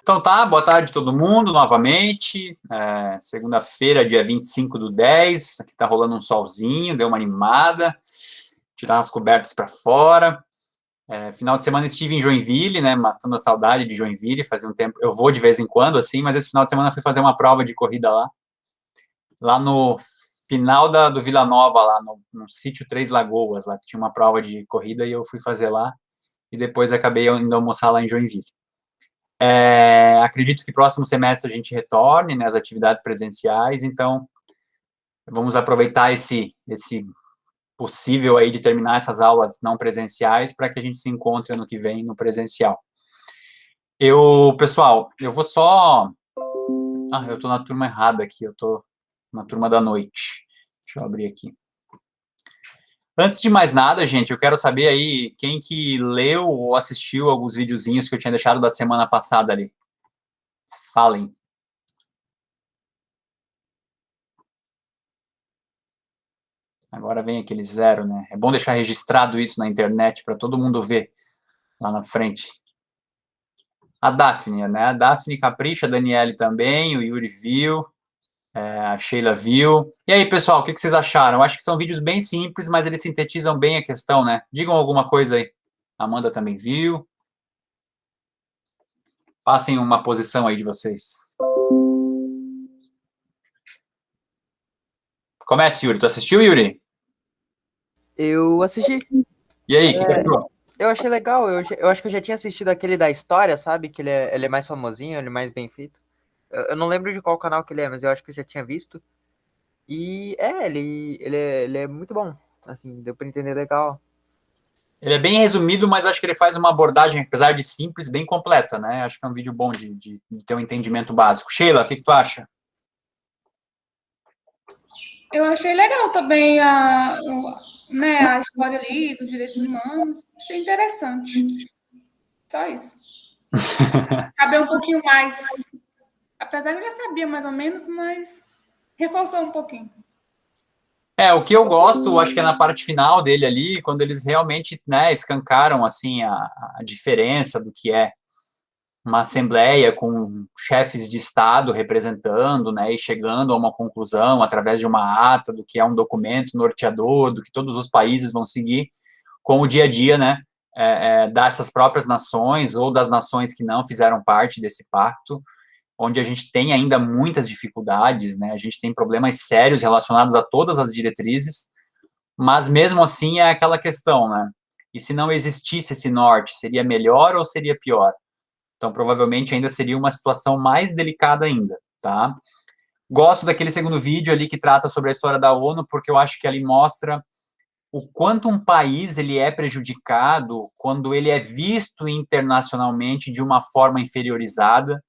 Então tá, boa tarde todo mundo, novamente. Segunda-feira, dia 25/10, aqui tá rolando um solzinho, deu uma animada, tirar as cobertas para fora. Final de semana estive em Joinville, né, matando a saudade de Joinville, fazia um tempo, eu vou de vez em quando, assim, mas esse final de semana fui fazer uma prova de corrida lá no final do Vila Nova, lá no sítio Três Lagoas, lá que tinha uma prova de corrida e eu fui fazer lá, e depois acabei indo almoçar lá em Joinville. Acredito que próximo semestre a gente retorne, né, as atividades presenciais, então vamos aproveitar esse possível aí de terminar essas aulas não presenciais para que a gente se encontre ano que vem no presencial. Pessoal, eu vou só... eu estou na turma errada aqui, eu estou na turma da noite. Deixa eu abrir aqui. Antes de mais nada, gente, eu quero saber aí quem que leu ou assistiu alguns videozinhos que eu tinha deixado da semana passada ali. Falem. Agora vem aquele zero, né? É bom deixar registrado isso na internet para todo mundo ver lá na frente. A Daphne, né? A Daphne capricha, a Daniele também, o Yuri viu, a Sheila viu. E aí, pessoal, o que vocês acharam? Eu acho que são vídeos bem simples, mas eles sintetizam bem a questão, né? Digam alguma coisa aí. A Amanda também viu. Passem uma posição aí de vocês. Comece, Yuri. Tu assistiu, Yuri? Eu assisti. E aí, o que achou? Eu achei legal. Eu acho que eu já tinha assistido aquele da história, sabe? Que ele é mais famosinho, ele é mais bem feito. Eu não lembro de qual canal que ele é, mas eu acho que eu já tinha visto. E ele é muito bom. Assim, deu pra entender legal. Ele é bem resumido, mas acho que ele faz uma abordagem, apesar de simples, bem completa, né? Acho que é um vídeo bom de ter um entendimento básico. Sheila, o que tu acha? Eu achei legal também né, a história ali dos direitos humanos. Achei interessante. Só isso. Saber um pouquinho mais. Apesar que eu já sabia mais ou menos, mas reforçou um pouquinho. O que eu gosto, acho que é na parte final dele ali, quando eles realmente, né, escancaram, assim, a diferença do que é uma assembleia com chefes de Estado representando, né, e chegando a uma conclusão através de uma ata do que é um documento norteador, do que todos os países vão seguir, com o dia a dia, né, dessas próprias nações ou das nações que não fizeram parte desse pacto, onde a gente tem ainda muitas dificuldades, né, a gente tem problemas sérios relacionados a todas as diretrizes, mas mesmo assim é aquela questão, né, e se não existisse esse norte, seria melhor ou seria pior? Então, provavelmente, ainda seria uma situação mais delicada ainda, tá? Gosto daquele segundo vídeo ali que trata sobre a história da ONU, porque eu acho que ali mostra o quanto um país ele é prejudicado quando ele é visto internacionalmente de uma forma inferiorizada,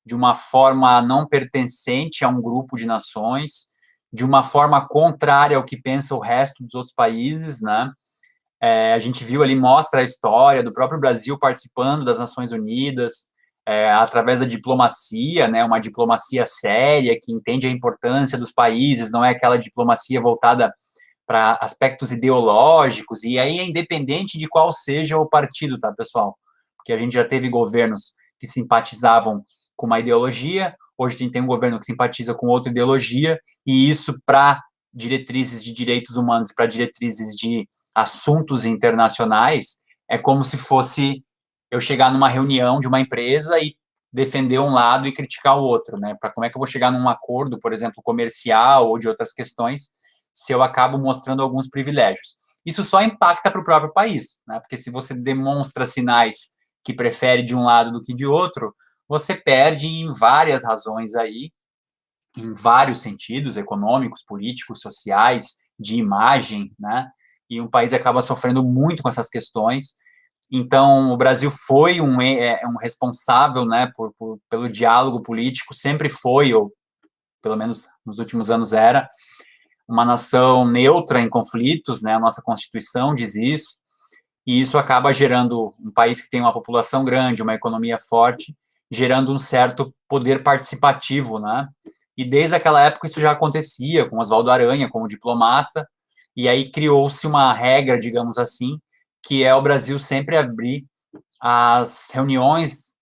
de uma forma não pertencente a um grupo de nações, de uma forma contrária ao que pensa o resto dos outros países, né? A gente viu ali, mostra a história do próprio Brasil participando das Nações Unidas, através da diplomacia, né, uma diplomacia séria, que entende a importância dos países, não é aquela diplomacia voltada para aspectos ideológicos, e aí é independente de qual seja o partido, tá, pessoal? Porque a gente já teve governos que simpatizavam com uma ideologia, hoje a gente tem um governo que simpatiza com outra ideologia, e isso para diretrizes de direitos humanos, para diretrizes de assuntos internacionais, é como se fosse eu chegar numa reunião de uma empresa e defender um lado e criticar o outro, né? Para como é que eu vou chegar num acordo, por exemplo, comercial ou de outras questões, se eu acabo mostrando alguns privilégios. Isso só impacta para o próprio país, né? Porque se você demonstra sinais que prefere de um lado do que de outro, você perde em várias razões aí, em vários sentidos, econômicos, políticos, sociais, de imagem, né? E um país acaba sofrendo muito com essas questões. Então, o Brasil foi um responsável, né, pelo diálogo político, sempre foi, ou pelo menos nos últimos anos era, uma nação neutra em conflitos, né, a nossa Constituição diz isso, e isso acaba gerando um país que tem uma população grande, uma economia forte, gerando um certo poder participativo, né, e desde aquela época isso já acontecia, com Oswaldo Aranha como diplomata, e aí criou-se uma regra, digamos assim, que é o Brasil sempre abrir as reuniões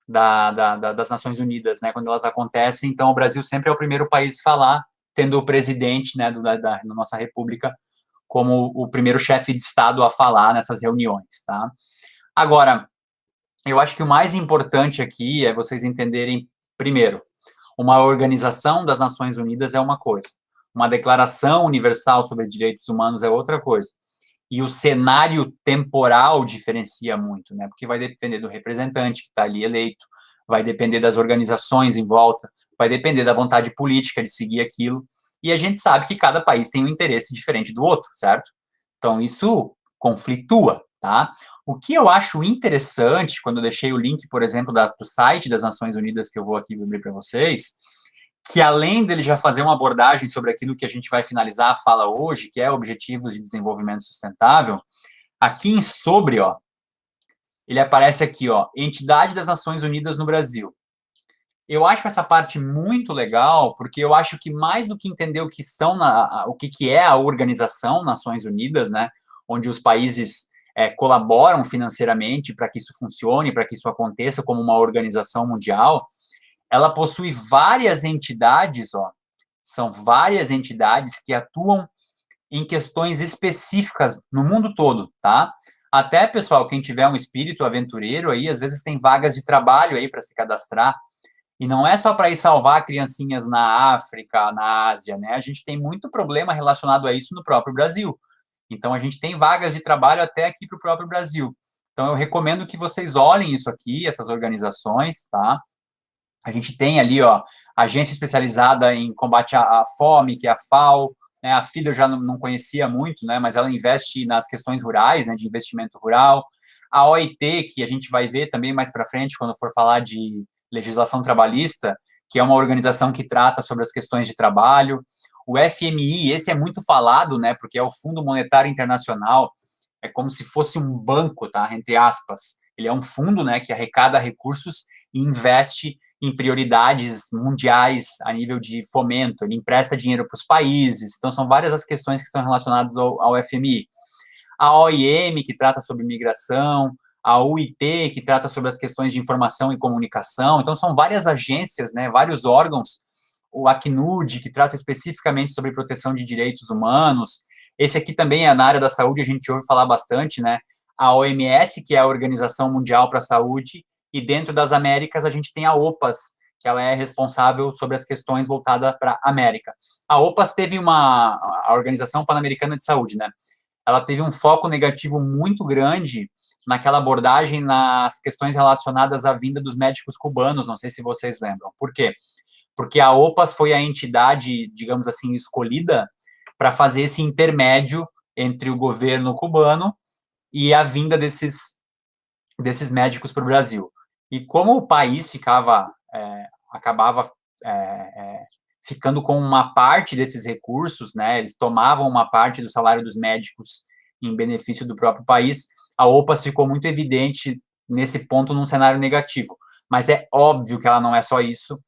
das Nações Unidas, né, quando elas acontecem. Então, o Brasil sempre é o primeiro país a falar, tendo o presidente, né, da nossa república como o primeiro chefe de Estado a falar nessas reuniões, tá? Agora, eu acho que o mais importante aqui é vocês entenderem, primeiro, uma organização das Nações Unidas é uma coisa, uma declaração universal sobre direitos humanos é outra coisa. E o cenário temporal diferencia muito, né? Porque vai depender do representante que está ali eleito, vai depender das organizações em volta, vai depender da vontade política de seguir aquilo. E a gente sabe que cada país tem um interesse diferente do outro, certo? Então, isso conflitua, tá? O que eu acho interessante, quando eu deixei o link, por exemplo, do site das Nações Unidas, que eu vou aqui abrir para vocês, que além dele já fazer uma abordagem sobre aquilo que a gente vai finalizar a fala hoje, que é Objetivos de Desenvolvimento Sustentável, aqui em sobre, ó, ele aparece aqui, ó, Entidade das Nações Unidas no Brasil. Eu acho essa parte muito legal, porque eu acho que mais do que entender o que são, o que é a organização Nações Unidas, né, onde os países colaboram financeiramente para que isso funcione, para que isso aconteça como uma organização mundial, ela possui várias entidades, ó, são várias entidades que atuam em questões específicas no mundo todo, tá? Até, pessoal, quem tiver um espírito aventureiro aí, às vezes tem vagas de trabalho aí para se cadastrar, e não é só para ir salvar criancinhas na África, na Ásia, né? A gente tem muito problema relacionado a isso no próprio Brasil. Então, a gente tem vagas de trabalho até aqui para o próprio Brasil. Então, eu recomendo que vocês olhem isso aqui, essas organizações, tá? A gente tem ali, ó, agência especializada em combate à fome, que é a FAO, né? A FIDA eu já não conhecia muito, né? Mas ela investe nas questões rurais, né? De investimento rural. A OIT, que a gente vai ver também mais para frente, quando for falar de legislação trabalhista, que é uma organização que trata sobre as questões de trabalho. O FMI, esse é muito falado, né? Porque é o Fundo Monetário Internacional, é como se fosse um banco, tá? Entre aspas. Ele é um fundo, né? Que arrecada recursos e investe em prioridades mundiais a nível de fomento, ele empresta dinheiro para os países, então são várias as questões que estão relacionadas ao FMI. A OIM, que trata sobre migração, a UIT, que trata sobre as questões de informação e comunicação, então são várias agências, né, vários órgãos, o Acnud, que trata especificamente sobre proteção de direitos humanos, esse aqui também é na área da saúde, a gente ouve falar bastante, né, a OMS, que é a Organização Mundial para a Saúde, e dentro das Américas a gente tem a OPAS, que ela é responsável sobre as questões voltadas para a América. A OPAS teve a Organização Pan-Americana de Saúde, né? Ela teve um foco negativo muito grande naquela abordagem nas questões relacionadas à vinda dos médicos cubanos, não sei se vocês lembram. Por quê? Porque a OPAS foi a entidade, digamos assim, escolhida para fazer esse intermédio entre o governo cubano e a vinda desses médicos para o Brasil. E como o país acabava ficando com uma parte desses recursos, né, eles tomavam uma parte do salário dos médicos em benefício do próprio país, a OPAS ficou muito evidente nesse ponto num cenário negativo. Mas é óbvio que ela não é só isso.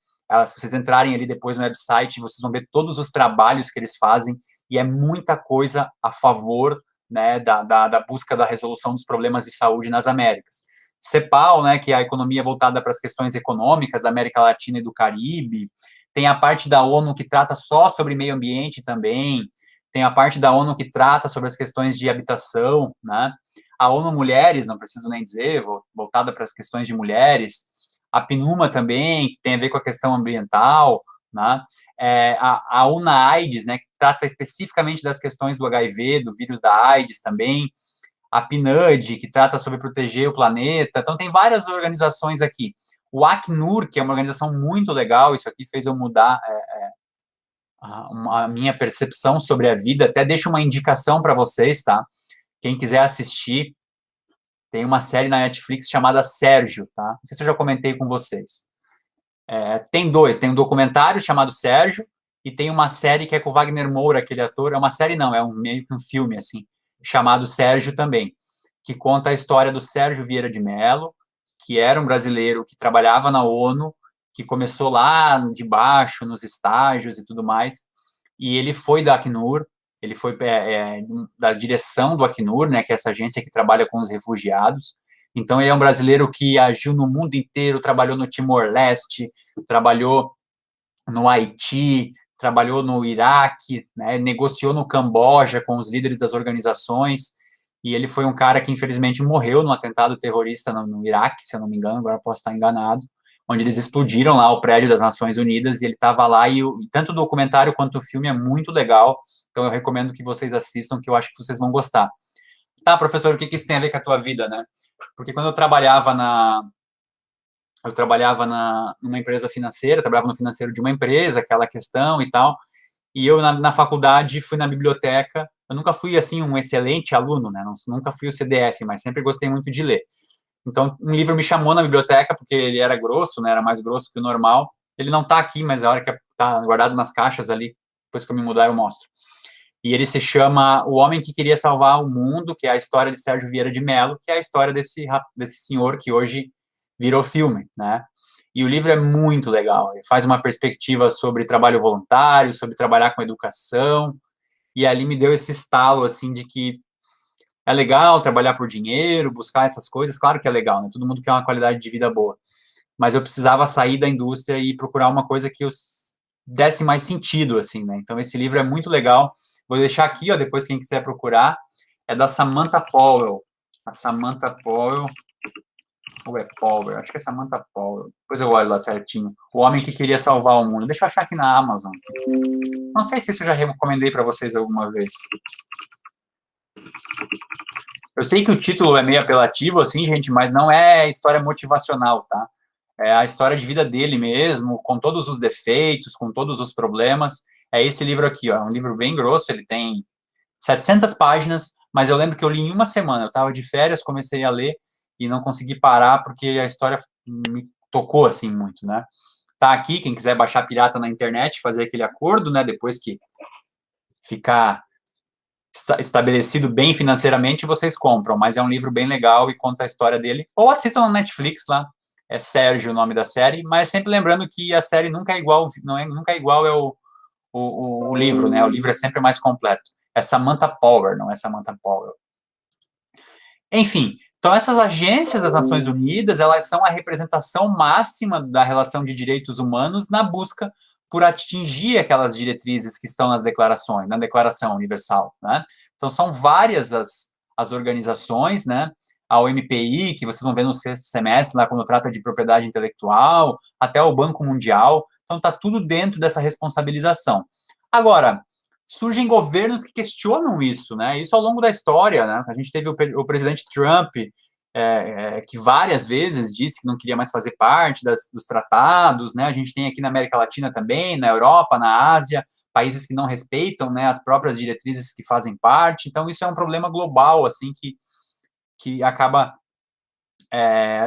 Se vocês entrarem ali depois no website, vocês vão ver todos os trabalhos que eles fazem, e é muita coisa a favor, né, da busca da resolução dos problemas de saúde nas Américas. CEPAL, né, que é a economia voltada para as questões econômicas da América Latina e do Caribe, tem a parte da ONU que trata só sobre meio ambiente também, tem a parte da ONU que trata sobre as questões de habitação, né, a ONU Mulheres, não preciso nem dizer, voltada para as questões de mulheres, a PNUMA também, que tem a ver com a questão ambiental, né, a UNAIDS, né, que trata especificamente das questões do HIV, do vírus da AIDS também, a PNUD, que trata sobre proteger o planeta. Então, tem várias organizações aqui. O Acnur, que é uma organização muito legal, isso aqui fez eu mudar a minha percepção sobre a vida. Até deixo uma indicação para vocês, tá? Quem quiser assistir, tem uma série na Netflix chamada Sérgio, tá? Não sei se eu já comentei com vocês. Tem um documentário chamado Sérgio, e tem uma série que é com o Wagner Moura, aquele ator. É uma série não, meio que um filme, assim, chamado Sérgio também, que conta a história do Sérgio Vieira de Mello, que era um brasileiro que trabalhava na ONU, que começou lá de baixo, nos estágios e tudo mais, e ele foi da Acnur, ele foi da direção do Acnur, né, que é essa agência que trabalha com os refugiados. Então, ele é um brasileiro que agiu no mundo inteiro, trabalhou no Timor-Leste, trabalhou no Haiti, trabalhou no Iraque, né, negociou no Camboja com os líderes das organizações, e ele foi um cara que, infelizmente, morreu num atentado terrorista no Iraque, se eu não me engano, agora posso estar enganado, onde eles explodiram lá o prédio das Nações Unidas, e ele estava lá, e tanto o documentário quanto o filme é muito legal, então eu recomendo que vocês assistam, que eu acho que vocês vão gostar. Tá, professor, o que isso tem a ver com a tua vida, né? Porque quando eu trabalhava numa empresa financeira, trabalhava no financeiro de uma empresa, aquela questão e tal, e eu, na faculdade, fui na biblioteca, eu nunca fui, assim, um excelente aluno, né, nunca fui o CDF, mas sempre gostei muito de ler. Então, um livro me chamou na biblioteca, porque ele era grosso, né, era mais grosso que o normal, ele não tá aqui, mas a hora que tá guardado nas caixas ali, depois que eu me mudar, eu mostro. E ele se chama O Homem que Queria Salvar o Mundo, que é a história de Sérgio Vieira de Mello, que é a história desse senhor que hoje virou filme, né? E o livro é muito legal, ele faz uma perspectiva sobre trabalho voluntário, sobre trabalhar com educação, e ali me deu esse estalo, assim, de que é legal trabalhar por dinheiro, buscar essas coisas, claro que é legal, né? Todo mundo quer uma qualidade de vida boa, mas eu precisava sair da indústria e procurar uma coisa que eu desse mais sentido, assim, né? Então, esse livro é muito legal, vou deixar aqui, ó, depois quem quiser procurar, é da Samantha Powell, a Samantha Powell, ou é Powell, acho que é Samantha Powell, depois eu olho lá certinho, O Homem que Queria Salvar o Mundo, deixa eu achar aqui na Amazon, não sei se isso eu já recomendei para vocês alguma vez. Eu sei que o título é meio apelativo, assim, gente, mas não é história motivacional, tá? É a história de vida dele mesmo, com todos os defeitos, com todos os problemas. É esse livro aqui, ó, é um livro bem grosso, ele tem 700 páginas, mas eu lembro que eu li em uma semana, eu estava de férias, comecei a ler e não consegui parar porque a história me tocou, assim, muito, né? Tá aqui, quem quiser baixar pirata na internet, fazer aquele acordo, né, depois que ficar estabelecido bem financeiramente, vocês compram, mas é um livro bem legal e conta a história dele, ou assistam na Netflix lá, é Sérgio o nome da série, mas sempre lembrando que a série nunca é igual, nunca é igual o livro, né, o livro é sempre mais completo, é Samantha Power, não é Samantha Powell. Enfim, então essas agências das Nações Unidas, elas são a representação máxima da relação de direitos humanos na busca por atingir aquelas diretrizes que estão nas declarações, na Declaração Universal, né? Então, são várias as organizações, né? A OMPI, que vocês vão ver no sexto semestre, lá quando trata de propriedade intelectual, até o Banco Mundial, então está tudo dentro dessa responsabilização. Agora, surgem governos que questionam isso, né? Isso ao longo da história, né? A gente teve o presidente Trump, que várias vezes disse que não queria mais fazer parte dos tratados, né? A gente tem aqui na América Latina também, na Europa, na Ásia, países que não respeitam, né, as próprias diretrizes que fazem parte. Então, isso é um problema global, assim, que acaba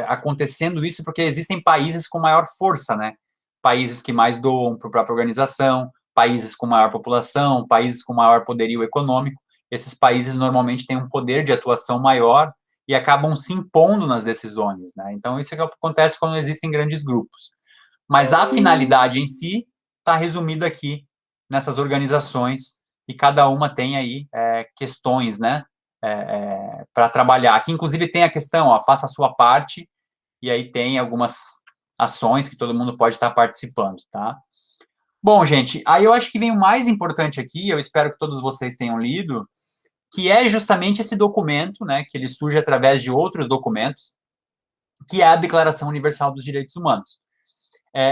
acontecendo isso porque existem países com maior força, né? Países que mais doam para a própria organização, países com maior população, países com maior poderio econômico. Esses países normalmente têm um poder de atuação maior e acabam se impondo nas decisões, né? Então, isso é o que acontece quando existem grandes grupos. Mas a finalidade em si está resumida aqui nessas organizações e cada uma tem aí questões, né, para trabalhar. Aqui, inclusive, tem a questão, ó, faça a sua parte, e aí tem algumas ações que todo mundo pode estar participando, tá? Bom, gente, aí eu acho que vem o mais importante aqui, eu espero que todos vocês tenham lido, que é justamente esse documento, né, que ele surge através de outros documentos, que é a Declaração Universal dos Direitos Humanos.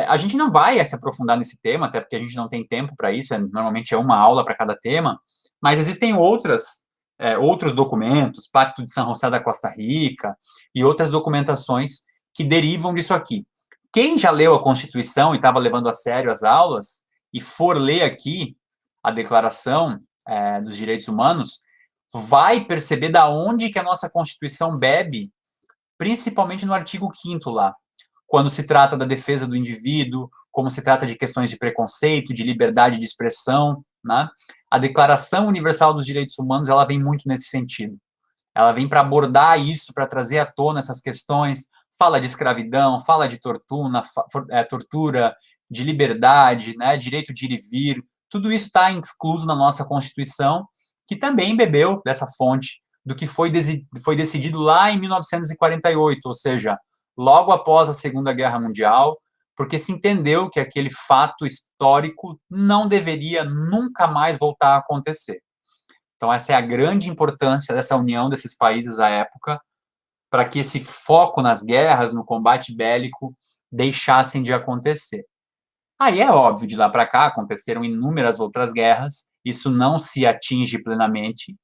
A gente não vai se aprofundar nesse tema, até porque a gente não tem tempo para isso, normalmente é uma aula para cada tema, mas existem outros documentos, Pacto de São José da Costa Rica e outras documentações que derivam disso aqui. Quem já leu a Constituição e estava levando a sério as aulas e for ler aqui a Declaração dos Direitos Humanos, vai perceber da onde que a nossa Constituição bebe, principalmente no artigo 5º lá, quando se trata da defesa do indivíduo, como se trata de questões de preconceito, de liberdade de expressão, né? A Declaração Universal dos Direitos Humanos, ela vem muito nesse sentido. Ela vem para abordar isso, para trazer à tona essas questões, fala de escravidão, fala de tortura, de liberdade, né, direito de ir e vir, tudo isso está incluso na nossa Constituição, que também bebeu dessa fonte do que foi decidido lá em 1948, ou seja, logo após a Segunda Guerra Mundial, porque se entendeu que aquele fato histórico não deveria nunca mais voltar a acontecer. Então, essa é a grande importância dessa união desses países à época, para que esse foco nas guerras, no combate bélico, deixassem de acontecer. Aí é óbvio, de lá para cá aconteceram inúmeras outras guerras, isso não se atinge plenamente,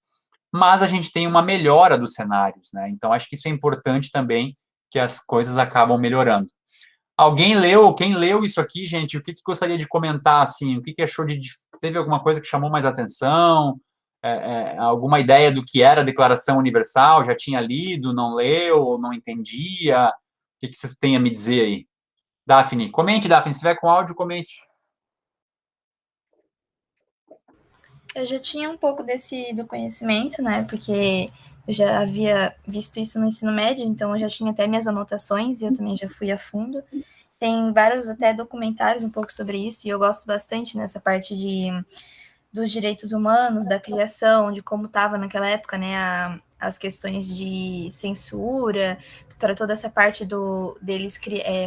mas a gente tem uma melhora dos cenários, né? Então, acho que isso é importante também, que as coisas acabam melhorando. Quem leu isso aqui, gente, o que gostaria de comentar, assim, o que achou teve alguma coisa que chamou mais atenção, alguma ideia do que era a Declaração Universal, já tinha lido, não leu, não entendia, o que vocês têm a me dizer aí? Daphne, comente, Daphne, se tiver com áudio, comente. Eu já tinha um pouco do conhecimento, né, porque eu já havia visto isso no ensino médio, então eu já tinha até minhas anotações e eu também já fui a fundo. Tem vários até documentários um pouco sobre isso, e eu gosto bastante nessa parte dos direitos humanos, da criação, de como estava naquela época, né, as questões de censura, para toda essa parte deles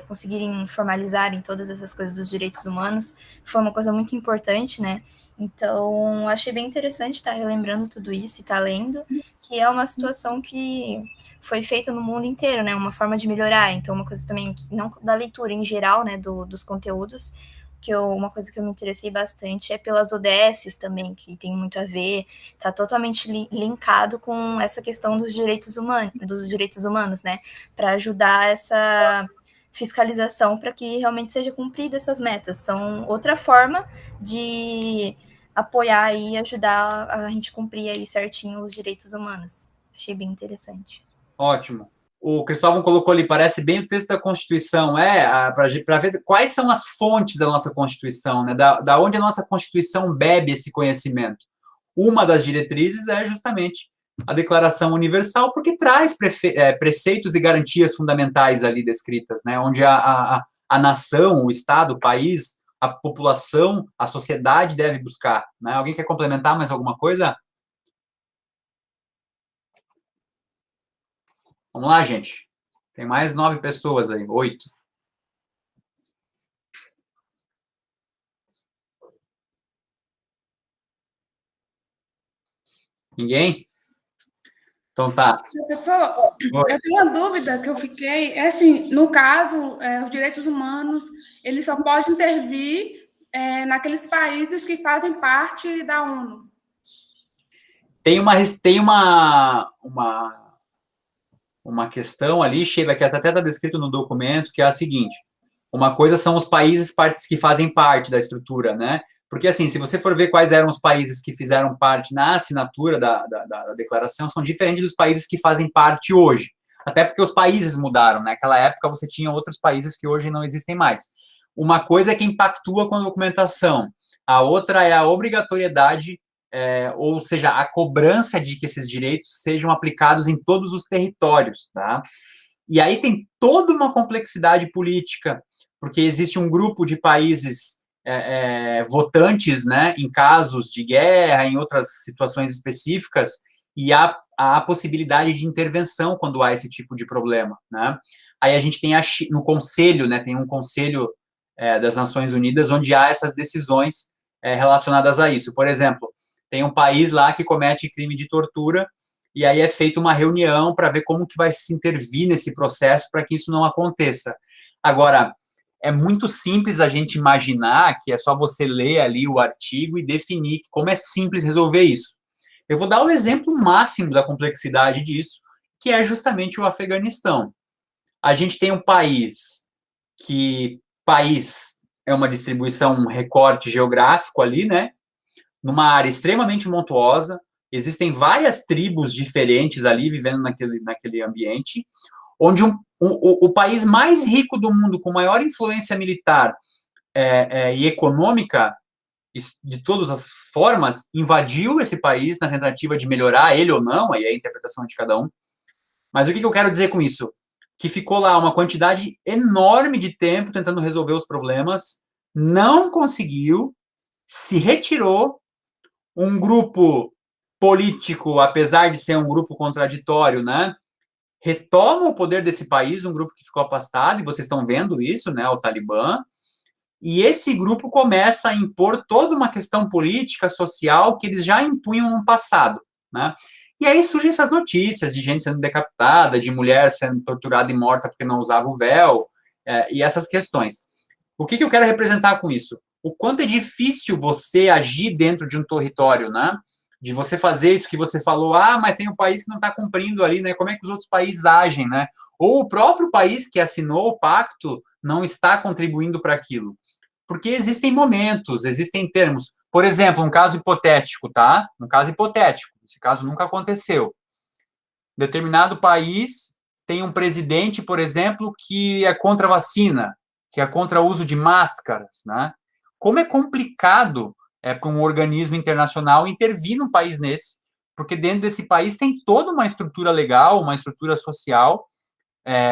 conseguirem formalizarem todas essas coisas dos direitos humanos, foi uma coisa muito importante, né? Então, achei bem interessante estar relembrando tudo isso e estar lendo, que é uma situação que foi feita no mundo inteiro, né? Uma forma de melhorar. Então, uma coisa também, não da leitura em geral, né, dos conteúdos, uma coisa que eu me interessei bastante é pelas ODSs também, que tem muito a ver, está totalmente linkado com essa questão dos direitos humanos, né? Para ajudar essa fiscalização para que realmente seja cumprido essas metas. São outra forma de apoiar e ajudar a gente cumprir aí certinho os direitos humanos. Achei bem interessante. Ótimo. O Cristóvão colocou ali, parece bem o texto da Constituição, para ver quais são as fontes da nossa Constituição, né? Da onde a nossa Constituição bebe esse conhecimento. Uma das diretrizes é justamente a Declaração Universal, porque traz preceitos e garantias fundamentais ali descritas, né? Onde a nação, o Estado, o país, a população, a sociedade deve buscar, né? Alguém quer complementar mais alguma coisa? Vamos lá, gente. Tem mais 9 pessoas aí, 8. Ninguém? Então tá. Professor, eu tenho uma dúvida que eu fiquei. É assim, no caso, os direitos humanos, eles só podem intervir naqueles países que fazem parte da ONU. Tem uma questão ali, Sheila, que até está descrito no documento, que é a seguinte: uma coisa são os países que fazem parte da estrutura, né? Porque, assim, se você for ver quais eram os países que fizeram parte na assinatura da declaração, são diferentes dos países que fazem parte hoje. Até porque os países mudaram, né? Naquela época você tinha outros países que hoje não existem mais. Uma coisa é quem pactua com a documentação, a outra é a obrigatoriedade, ou seja, a cobrança de que esses direitos sejam aplicados em todos os territórios, tá? E aí tem toda uma complexidade política, porque existe um grupo de países votantes, né, em casos de guerra, em outras situações específicas, e há a possibilidade de intervenção quando há esse tipo de problema, né? Aí a gente tem no conselho, né, tem um conselho das Nações Unidas onde há essas decisões relacionadas a isso. Por exemplo, tem um país lá que comete crime de tortura, e aí é feita uma reunião para ver como que vai se intervir nesse processo para que isso não aconteça. Agora, é muito simples a gente imaginar que é só você ler ali o artigo e definir como é simples resolver isso. Eu vou dar o exemplo máximo da complexidade disso, que é justamente o Afeganistão. A gente tem um país é uma distribuição, um recorte geográfico ali, né? Numa área extremamente montuosa, existem várias tribos diferentes ali vivendo naquele ambiente, onde o país mais rico do mundo, com maior influência militar e econômica, de todas as formas, invadiu esse país na tentativa de melhorar ele ou não, aí é a interpretação de cada um. Mas o que eu quero dizer com isso? Que ficou lá uma quantidade enorme de tempo tentando resolver os problemas, não conseguiu, se retirou, um grupo político, apesar de ser um grupo contraditório, né, retoma o poder desse país, um grupo que ficou afastado, e vocês estão vendo isso, né, o Talibã, e esse grupo começa a impor toda uma questão política, social, que eles já impunham no passado, né? E aí surgem essas notícias de gente sendo decapitada, de mulher sendo torturada e morta porque não usava o véu, e essas questões. O que eu quero representar com isso? O quanto é difícil você agir dentro de um território, né? De você fazer isso que você falou, mas tem um país que não está cumprindo ali, né? Como é que os outros países agem, né? Ou o próprio país que assinou o pacto não está contribuindo para aquilo. Porque existem momentos, existem termos. Por exemplo, um caso hipotético, tá? Um caso hipotético. Esse caso nunca aconteceu. Determinado país tem um presidente, por exemplo, que é contra a vacina, que é contra o uso de máscaras, né? Como é complicado para um organismo internacional intervir num país nesse, porque dentro desse país tem toda uma estrutura legal, uma estrutura social,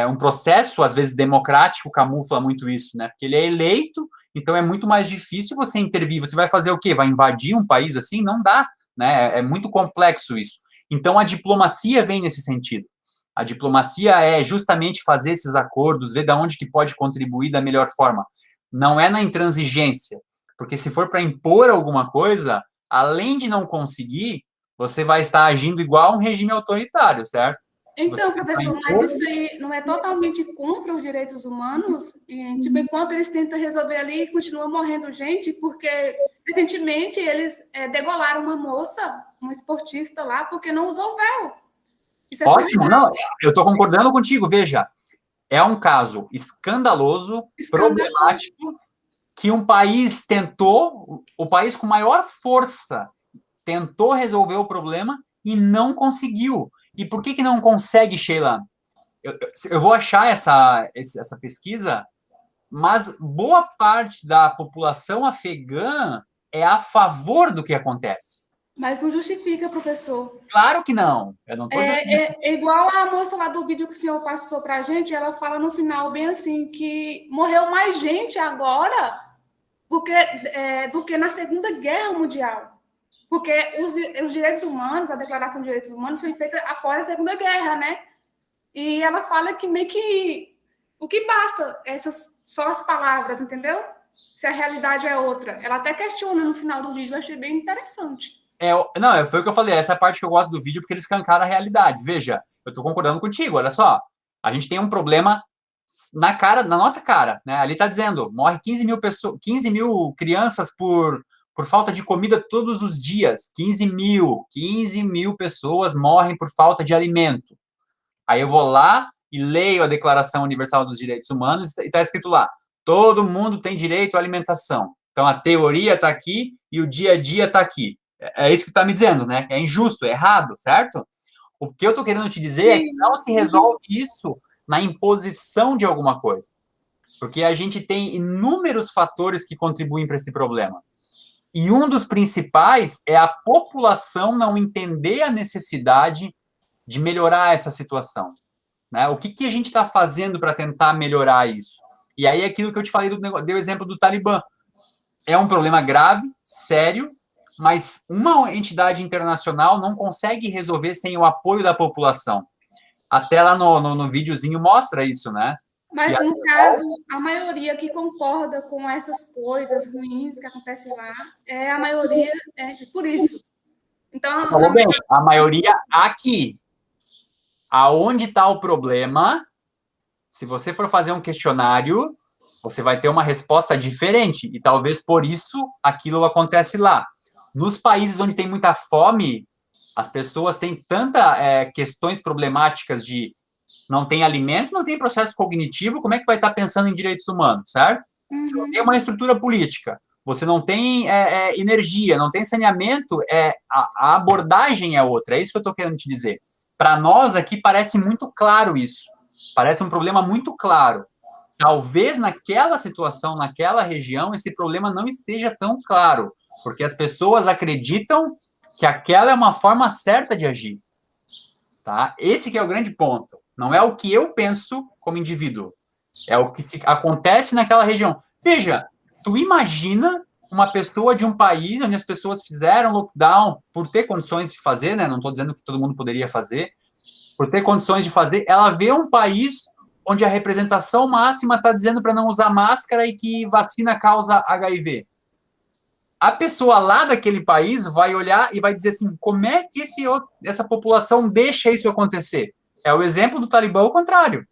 um processo, às vezes, democrático, camufla muito isso, né? Porque ele é eleito, então é muito mais difícil você intervir. Você vai fazer o quê? Vai invadir um país assim? Não dá, né? É muito complexo isso. Então, a diplomacia vem nesse sentido. A diplomacia é justamente fazer esses acordos, ver de onde que pode contribuir da melhor forma. Não é na intransigência, porque se for para impor alguma coisa, além de não conseguir, você vai estar agindo igual a um regime autoritário, certo? Então, professor, mas isso aí não é totalmente contra os direitos humanos? E, tipo, enquanto eles tentam resolver ali, continua morrendo gente, porque recentemente eles degolaram uma moça, uma esportista lá, porque não usou véu. Isso é ótimo, não, eu estou concordando contigo, veja, é um caso escandaloso, problemático, que um país tentou, o país com maior força, tentou resolver o problema e não conseguiu. E por que não consegue, Sheila? Eu vou achar essa pesquisa, mas boa parte da população afegã é a favor do que acontece. Mas não justifica, professor. Claro que não. Eu não estou dizendo. É igual a moça lá do vídeo que o senhor passou para a gente, ela fala no final bem assim, que morreu mais gente agora do que na Segunda Guerra Mundial. Porque os direitos humanos, a Declaração de Direitos Humanos foi feita após a Segunda Guerra, né? E ela fala que meio que o que basta, só as palavras, entendeu? Se a realidade é outra. Ela até questiona no final do vídeo, eu achei bem interessante. Não, foi o que eu falei, essa é a parte que eu gosto do vídeo, porque eles escancaram a realidade. Veja, eu estou concordando contigo, olha só. A gente tem um problema na nossa cara, né? Ali está dizendo, morre 15 mil crianças por falta de comida todos os dias. 15 mil pessoas morrem por falta de alimento. Aí eu vou lá e leio a Declaração Universal dos Direitos Humanos e está escrito lá, todo mundo tem direito à alimentação. Então, a teoria está aqui e o dia a dia está aqui. É isso que está me dizendo, né? É injusto, é errado, certo? O que eu estou querendo te dizer é que não se resolve isso na imposição de alguma coisa. Porque a gente tem inúmeros fatores que contribuem para esse problema. E um dos principais é a população não entender a necessidade de melhorar essa situação. Né? O que a gente está fazendo para tentar melhorar isso? E aí, aquilo que eu te falei, deu exemplo do Talibã. É um problema grave, sério, mas uma entidade internacional não consegue resolver sem o apoio da população. Até lá no videozinho mostra isso, né? Mas, no caso, a maioria que concorda com essas coisas ruins que acontecem lá, a maioria por isso. Então, você falou bem, a maioria aqui. Aonde está o problema? Se você for fazer um questionário, você vai ter uma resposta diferente, e talvez por isso aquilo acontece lá. Nos países onde tem muita fome, as pessoas têm tanta questões problemáticas de não tem alimento, não tem processo cognitivo, como é que vai estar pensando em direitos humanos, certo? Uhum. Você não tem uma estrutura política, você não tem energia, não tem saneamento, a abordagem é outra, é isso que eu estou querendo te dizer. Para nós aqui parece muito claro isso, parece um problema muito claro. Talvez naquela situação, naquela região, esse problema não esteja tão claro, porque as pessoas acreditam que aquela é uma forma certa de agir. Tá? Esse que é o grande ponto. Não é o que eu penso como indivíduo. É o que acontece naquela região. Veja, tu imagina uma pessoa de um país onde as pessoas fizeram lockdown por ter condições de fazer, né? Não estou dizendo que todo mundo poderia fazer, por ter condições de fazer, ela vê um país onde a representação máxima está dizendo para não usar máscara e que vacina causa HIV. A pessoa lá daquele país vai olhar e vai dizer assim, como é que essa população deixa isso acontecer? É o exemplo do Talibã ao contrário.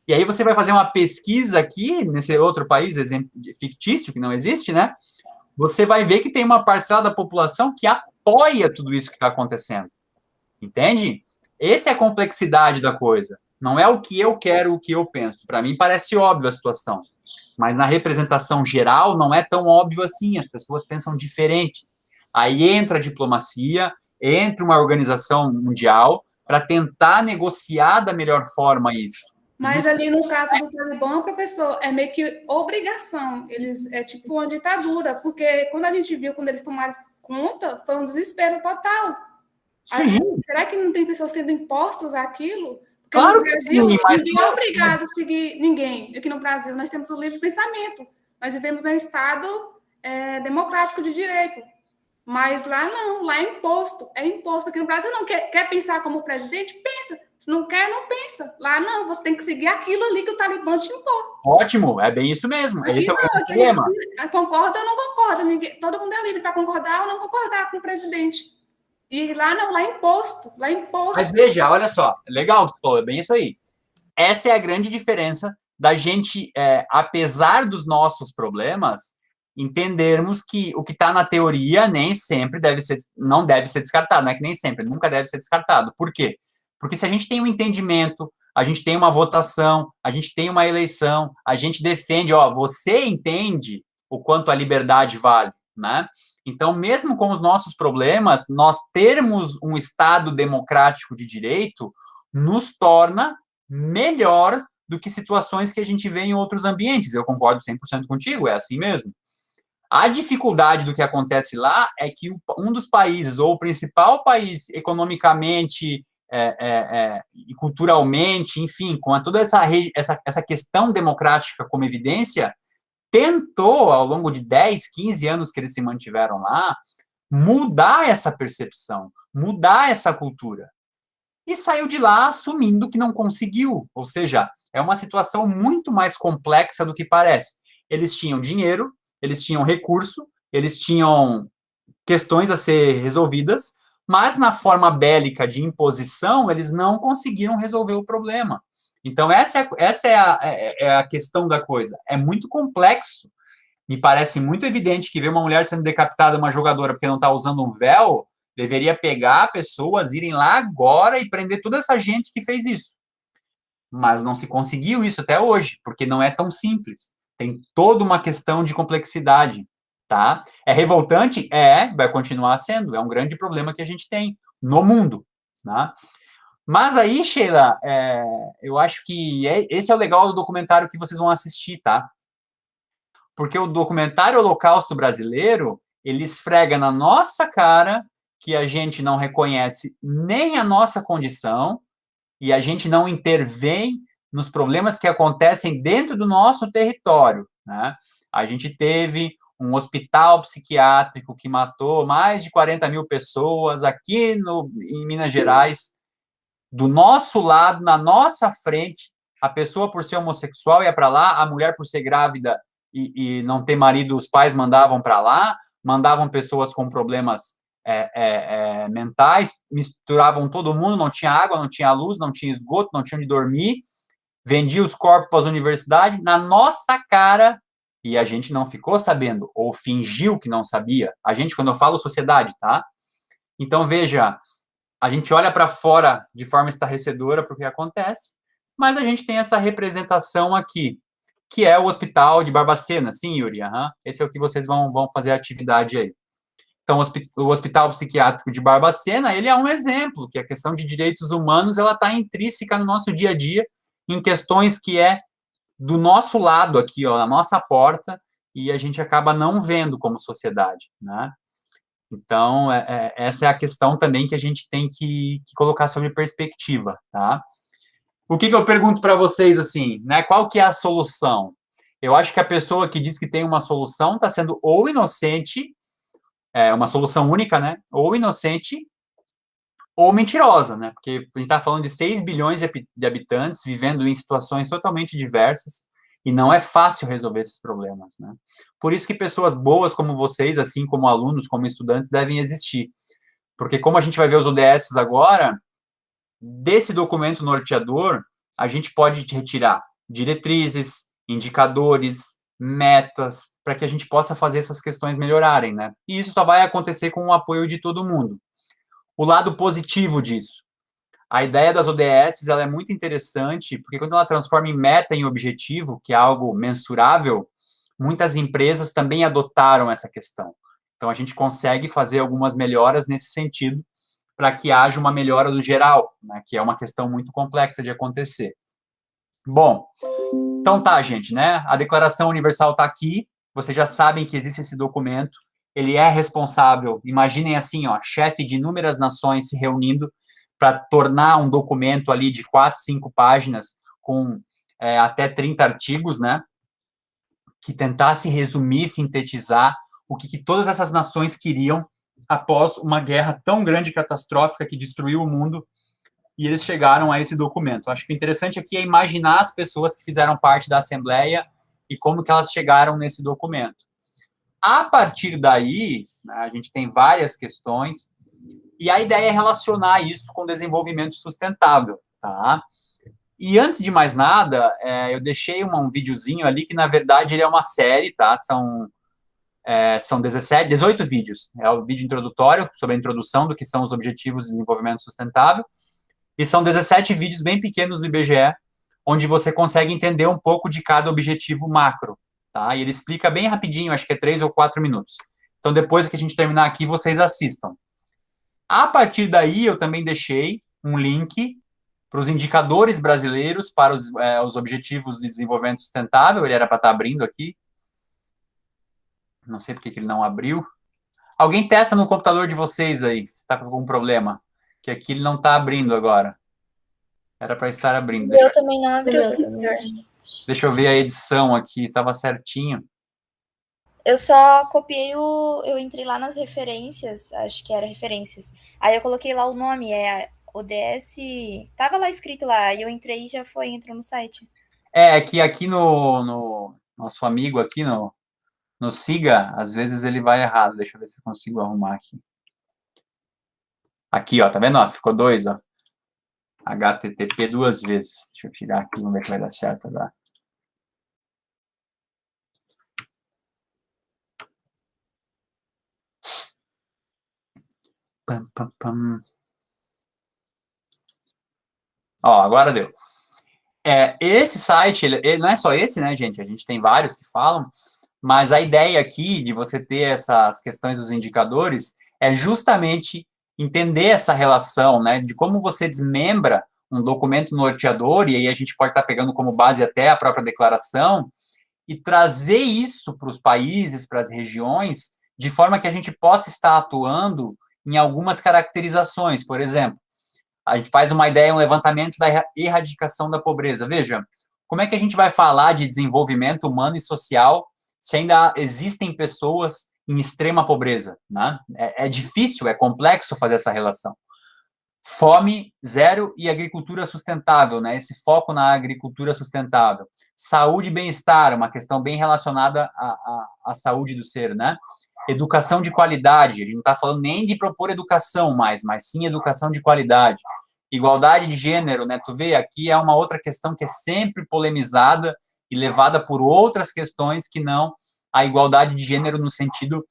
E aí você vai fazer uma pesquisa aqui, nesse outro país, exemplo fictício, que não existe, né? Você vai ver que tem uma parcela da população que apoia tudo isso que está acontecendo. Entende? Essa é a complexidade da coisa. Não é o que eu quero, o que eu penso. Para mim parece óbvio a situação. Mas na representação geral não é tão óbvio assim. As pessoas pensam diferente. Aí entra a diplomacia, entra uma organização mundial para tentar negociar da melhor forma isso. Mas ali no caso do Talibã, professor, é meio que obrigação. É tipo uma ditadura, porque quando a gente viu, quando eles tomaram conta, foi um desespero total. Sim. Será que não tem pessoas sendo impostas àquilo? Porque claro no Brasil, que sim, mas ninguém é obrigado a seguir ninguém. Aqui no Brasil, nós temos o livre pensamento. Nós vivemos em um Estado democrático de direito. Mas lá não, lá é imposto. É imposto. Aqui no Brasil não. Quer pensar como presidente? Pensa. Se não quer, não pensa. Lá não, você tem que seguir aquilo ali que o Talibã te impôs. Ótimo, é bem isso mesmo. Esse é o grande problema. Concorda ou não concorda? Todo mundo é livre para concordar ou não concordar com o presidente. E lá não, lá é imposto. Lá é imposto. Mas veja, olha só, legal que você falou, é bem isso aí. Essa é a grande diferença da gente, apesar dos nossos problemas, entendermos que o que está na teoria nem sempre não deve ser descartado, não é que nem sempre, nunca deve ser descartado. Por quê? Porque se a gente tem um entendimento, a gente tem uma votação, a gente tem uma eleição, a gente defende, você entende o quanto a liberdade vale, né? Então, mesmo com os nossos problemas, nós termos um Estado democrático de direito nos torna melhor do que situações que a gente vê em outros ambientes. Eu concordo 100% contigo, é assim mesmo. A dificuldade do que acontece lá é que um dos países, ou o principal país economicamente e culturalmente, enfim, com toda essa questão democrática como evidência, tentou, ao longo de 10, 15 anos que eles se mantiveram lá, mudar essa percepção, mudar essa cultura. E saiu de lá assumindo que não conseguiu. Ou seja, é uma situação muito mais complexa do que parece. Eles tinham dinheiro, eles tinham recurso, eles tinham questões a ser resolvidas, mas na forma bélica de imposição, eles não conseguiram resolver o problema. Então, essa é a questão da coisa. É muito complexo. Me parece muito evidente que ver uma mulher sendo decapitada, uma jogadora, porque não está usando um véu, deveria pegar pessoas, irem lá agora e prender toda essa gente que fez isso. Mas não se conseguiu isso até hoje, porque não é tão simples. Tem toda uma questão de complexidade, tá? É revoltante? Vai continuar sendo. É um grande problema que a gente tem no mundo, tá? Mas aí, Sheila, eu acho que esse é o legal do documentário que vocês vão assistir, tá? Porque o documentário Holocausto Brasileiro, ele esfrega na nossa cara que a gente não reconhece nem a nossa condição e a gente não intervém nos problemas que acontecem dentro do nosso território, né? A gente teve um hospital psiquiátrico que matou mais de 40 mil pessoas aqui em Minas Gerais. Do nosso lado, na nossa frente, a pessoa por ser homossexual ia para lá, a mulher por ser grávida e não ter marido, os pais mandavam para lá, mandavam pessoas com problemas mentais, misturavam todo mundo, não tinha água, não tinha luz, não tinha esgoto, não tinha onde dormir, vendia os corpos para as universidades, na nossa cara, e a gente não ficou sabendo, ou fingiu que não sabia. A gente, quando eu falo sociedade, tá? Então, veja, a gente olha para fora de forma estarrecedora para o que acontece, mas a gente tem essa representação aqui, que é o Hospital de Barbacena, sim, Yuri? Esse é o que vocês vão fazer a atividade aí. Então, o Hospital Psiquiátrico de Barbacena, ele é um exemplo, que a questão de direitos humanos, ela está intrínseca no nosso dia a dia, em questões que do nosso lado aqui, na nossa porta, e a gente acaba não vendo como sociedade, né? Então, essa é a questão também que a gente tem que colocar sobre perspectiva, tá? O que eu pergunto para vocês, assim, né? Qual que é a solução? Eu acho que a pessoa que diz que tem uma solução está sendo ou inocente, uma solução única, né? Ou inocente ou mentirosa, né? Porque a gente está falando de 6 bilhões de habitantes vivendo em situações totalmente diversas e não é fácil resolver esses problemas, né? Por isso que pessoas boas como vocês, assim como alunos, como estudantes, devem existir. Porque como a gente vai ver os ODS agora, desse documento norteador, a gente pode retirar diretrizes, indicadores, metas, para que a gente possa fazer essas questões melhorarem, né? E isso só vai acontecer com o apoio de todo mundo. O lado positivo disso. A ideia das ODS, ela é muito interessante, porque quando ela transforma em meta em objetivo, que é algo mensurável, muitas empresas também adotaram essa questão. Então, a gente consegue fazer algumas melhoras nesse sentido, para que haja uma melhora do geral, né, que é uma questão muito complexa de acontecer. Bom, então tá, gente, né? A Declaração Universal está aqui, vocês já sabem que existe esse documento, ele é responsável, imaginem assim, ó, chefe de inúmeras nações se reunindo para tornar um documento ali de 4, 5 páginas, com até 30 artigos, né? Que tentasse resumir, sintetizar o que todas essas nações queriam após uma guerra tão grande e catastrófica que destruiu o mundo, e eles chegaram a esse documento. Acho que o interessante aqui é imaginar as pessoas que fizeram parte da Assembleia e como que elas chegaram nesse documento. A partir daí, né, a gente tem várias questões, e a ideia é relacionar isso com desenvolvimento sustentável, tá? E antes de mais nada, eu deixei um videozinho ali que, na verdade, ele é uma série, tá? São 18 vídeos. É o vídeo introdutório sobre a introdução do que são os Objetivos de Desenvolvimento Sustentável, e são 17 vídeos bem pequenos do IBGE, onde você consegue entender um pouco de cada objetivo macro, tá? E ele explica bem rapidinho, acho que é 3 ou 4 minutos. Então, depois que a gente terminar aqui, vocês assistam. A partir daí, eu também deixei um link para os indicadores brasileiros para os Objetivos de Desenvolvimento Sustentável. Ele era para estar abrindo aqui. Não sei porque que ele não abriu. Alguém testa no computador de vocês aí, se está com algum problema. Que aqui ele não está abrindo agora. Era para estar abrindo. Eu também não abri, professor. Deixa eu ver a edição aqui, estava certinho. Eu só copiei eu entrei lá nas referências, acho que era referências. Aí eu coloquei lá o nome, ODS, tava lá escrito lá, aí eu entrei e já entrou no site. Que aqui no nosso amigo aqui no Siga, às vezes ele vai errado. Deixa eu ver se eu consigo arrumar aqui. Aqui, ó, tá vendo? Ó, ficou 2, ó. HTTP 2 vezes. Deixa eu tirar aqui, vamos ver que vai dar certo agora. Pam, pam, pam. Ó, agora deu. Esse site, ele não é só esse, né, gente? A gente tem vários que falam, mas a ideia aqui de você ter essas questões dos indicadores é justamente entender essa relação, né, de como você desmembra um documento norteador, e aí a gente pode estar pegando como base até a própria declaração, e trazer isso para os países, para as regiões, de forma que a gente possa estar atuando em algumas caracterizações. Por exemplo, a gente faz uma ideia, um levantamento da erradicação da pobreza. Veja, como é que a gente vai falar de desenvolvimento humano e social se ainda existem pessoas em extrema pobreza, né? É difícil, é complexo fazer essa relação. Fome zero e agricultura sustentável, né? Esse foco na agricultura sustentável. Saúde e bem-estar, uma questão bem relacionada à saúde do ser, né? Educação de qualidade, a gente não está falando nem de propor educação mais, mas sim educação de qualidade. Igualdade de gênero, né? Tu vê, aqui é uma outra questão que é sempre polemizada e levada por outras questões que não a igualdade de gênero no sentido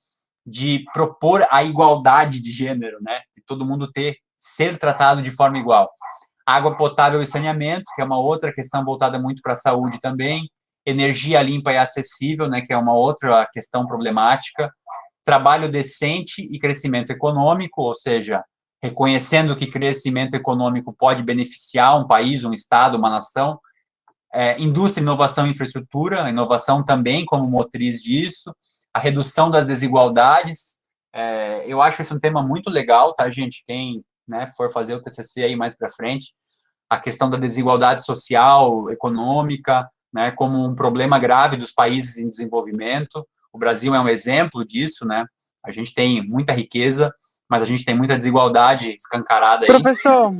de propor a igualdade de gênero, né? De todo mundo ser tratado de forma igual. Água potável e saneamento, que é uma outra questão voltada muito para a saúde também. Energia limpa e acessível, né? Que é uma outra questão problemática. Trabalho decente e crescimento econômico, ou seja, reconhecendo que crescimento econômico pode beneficiar um país, um estado, uma nação. Indústria, inovação e infraestrutura, a inovação também como motriz disso. A redução das desigualdades. Eu acho esse um tema muito legal, tá, gente? Quem, né, for fazer o TCC aí mais para frente, a questão da desigualdade social, econômica, né, como um problema grave dos países em desenvolvimento. O Brasil é um exemplo disso, né? A gente tem muita riqueza, mas a gente tem muita desigualdade escancarada aí. Professor,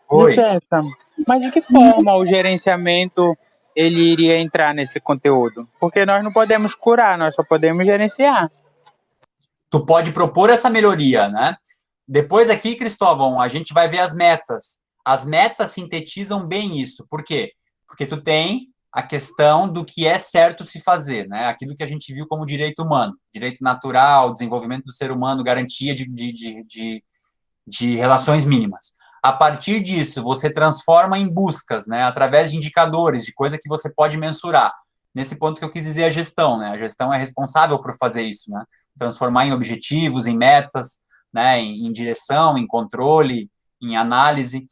Oi. licença, mas de que forma o gerenciamento ele iria entrar nesse conteúdo? Porque nós não podemos curar, nós só podemos gerenciar. Tu pode propor essa melhoria, né? Depois aqui, Cristóvão, a gente vai ver as metas. As metas sintetizam bem isso. Por quê? Porque tu tem a questão do que é certo se fazer, né? Aquilo que a gente viu como direito humano, direito natural, desenvolvimento do ser humano, garantia de relações mínimas. A partir disso, você transforma em buscas, né? Através de indicadores, de coisa que você pode mensurar. Nesse ponto que eu quis dizer a gestão, né? A gestão é responsável por fazer isso, né? Transformar em objetivos, em metas, né? Em direção, em controle, em análise.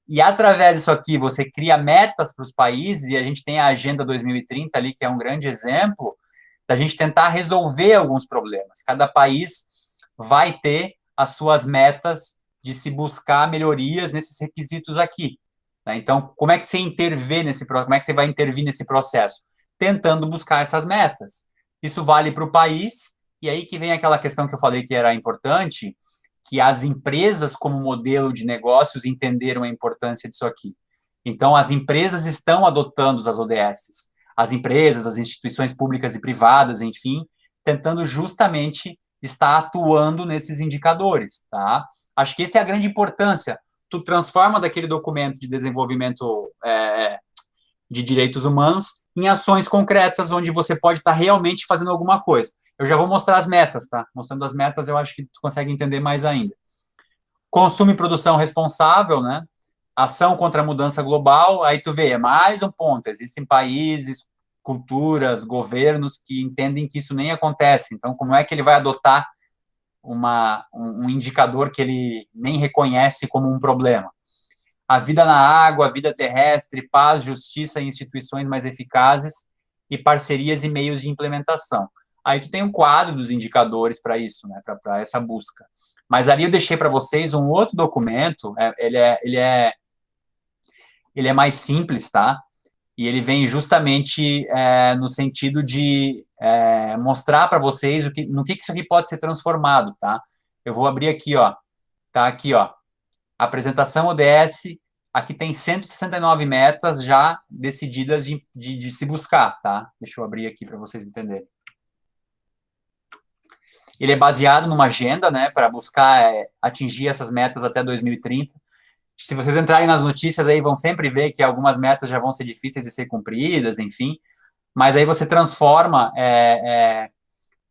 E através disso aqui, você cria metas para os países, e a gente tem a Agenda 2030 ali, que é um grande exemplo, da gente tentar resolver alguns problemas. Cada país vai ter as suas metas de se buscar melhorias nesses requisitos aqui, né? Então, como é que você vai intervir nesse processo? Tentando buscar essas metas. Isso vale para o país, e aí que vem aquela questão que eu falei que era importante, que as empresas, como modelo de negócios, entenderam a importância disso aqui. Então, as empresas estão adotando as ODS. As empresas, as instituições públicas e privadas, enfim, tentando justamente estar atuando nesses indicadores, tá? Acho que essa é a grande importância. Tu transforma daquele documento de desenvolvimento de direitos humanos em ações concretas, onde você pode estar realmente fazendo alguma coisa. Eu já vou mostrar as metas, tá? Mostrando as metas, eu acho que tu consegue entender mais ainda. Consumo e produção responsável, né? Ação contra a mudança global, aí tu vê, é mais um ponto. Existem países, culturas, governos que entendem que isso nem acontece. Então, como é que ele vai adotar um indicador que ele nem reconhece como um problema? A vida na água, a vida terrestre, paz, justiça e instituições mais eficazes e parcerias e meios de implementação. Aí tu tem um quadro dos indicadores para isso, né, para essa busca. Mas ali eu deixei para vocês um outro documento, ele é mais simples, tá? E ele vem justamente no sentido de mostrar para vocês no que isso aqui pode ser transformado, tá? Eu vou abrir aqui, ó. Tá aqui, ó. Apresentação ODS, aqui tem 169 metas já decididas de se buscar, tá? Deixa eu abrir aqui para vocês entenderem. Ele é baseado numa agenda, né, para buscar atingir essas metas até 2030. Se vocês entrarem nas notícias aí, vão sempre ver que algumas metas já vão ser difíceis de ser cumpridas, enfim. Mas aí você transforma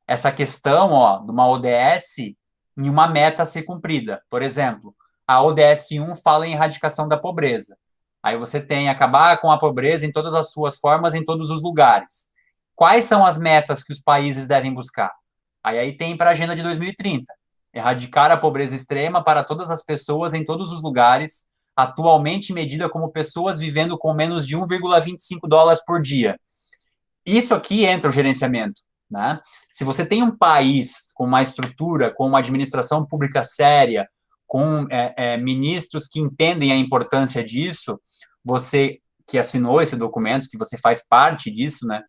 essa questão, ó, de uma ODS em uma meta a ser cumprida. Por exemplo, a ODS 1 fala em erradicação da pobreza. Aí você tem acabar com a pobreza em todas as suas formas, em todos os lugares. Quais são as metas que os países devem buscar? Aí tem para a Agenda de 2030. Erradicar a pobreza extrema para todas as pessoas em todos os lugares, atualmente medida como pessoas vivendo com menos de 1,25 dólares por dia. Isso aqui entra o gerenciamento, né? Se você tem um país com uma estrutura, com uma administração pública séria, com ministros que entendem a importância disso, você que assinou esse documento, que você faz parte disso, né?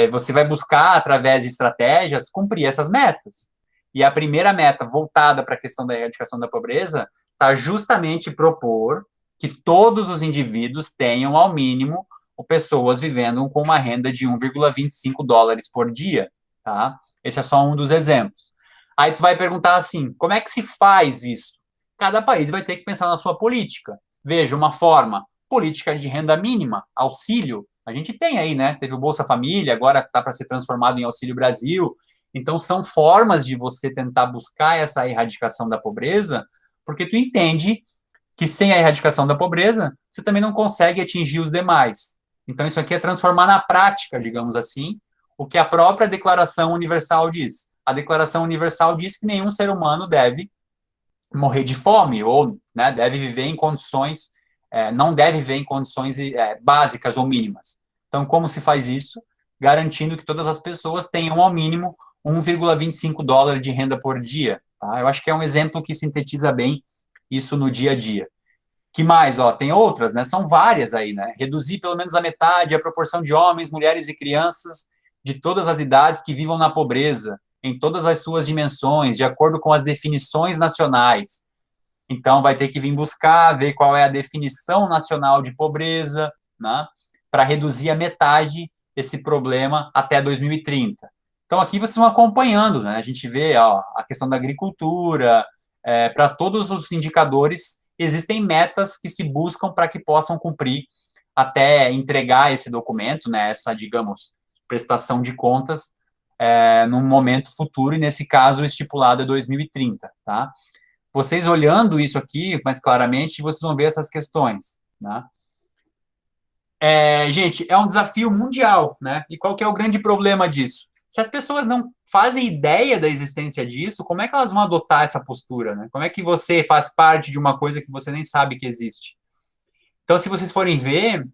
Você vai buscar, através de estratégias, cumprir essas metas. E a primeira meta, voltada para a questão da erradicação da pobreza, está justamente propor que todos os indivíduos tenham, ao mínimo, pessoas vivendo com uma renda de 1,25 dólares por dia, tá? Esse é só um dos exemplos. Aí tu vai perguntar assim, como é que se faz isso? Cada país vai ter que pensar na sua política. Veja, uma forma, política de renda mínima, auxílio. A gente tem aí, né? Teve o Bolsa Família, agora está para ser transformado em Auxílio Brasil. Então, são formas de você tentar buscar essa erradicação da pobreza, porque tu entende que sem a erradicação da pobreza, você também não consegue atingir os demais. Então, isso aqui é transformar na prática, digamos assim, o que a própria Declaração Universal diz. A Declaração Universal diz que nenhum ser humano deve morrer de fome, ou, né, deve viver em condições... não deve viver em condições básicas ou mínimas. Então, como se faz isso? Garantindo que todas as pessoas tenham, ao mínimo, 1,25 dólares de renda por dia. Tá? Eu acho que é um exemplo que sintetiza bem isso no dia a dia. Que mais? Ó, tem outras, né? São várias aí, né? Reduzir pelo menos a metade a proporção de homens, mulheres e crianças de todas as idades que vivam na pobreza, em todas as suas dimensões, de acordo com as definições nacionais. Então, vai ter que vir buscar, ver qual é a definição nacional de pobreza, né? Para reduzir a metade esse problema até 2030. Então, aqui vocês vão acompanhando, né? A gente vê ó, a questão da agricultura, para todos os indicadores, existem metas que se buscam para que possam cumprir até entregar esse documento, né? Essa, digamos, prestação de contas num momento futuro, e nesse caso, estipulado é 2030, tá? Vocês olhando isso aqui mais claramente, vocês vão ver essas questões, né? Gente, é um desafio mundial, né? E qual que é o grande problema disso? Se as pessoas não fazem ideia da existência disso, como é que elas vão adotar essa postura, né? Como é que você faz parte de uma coisa que você nem sabe que existe? Então, se vocês forem ver,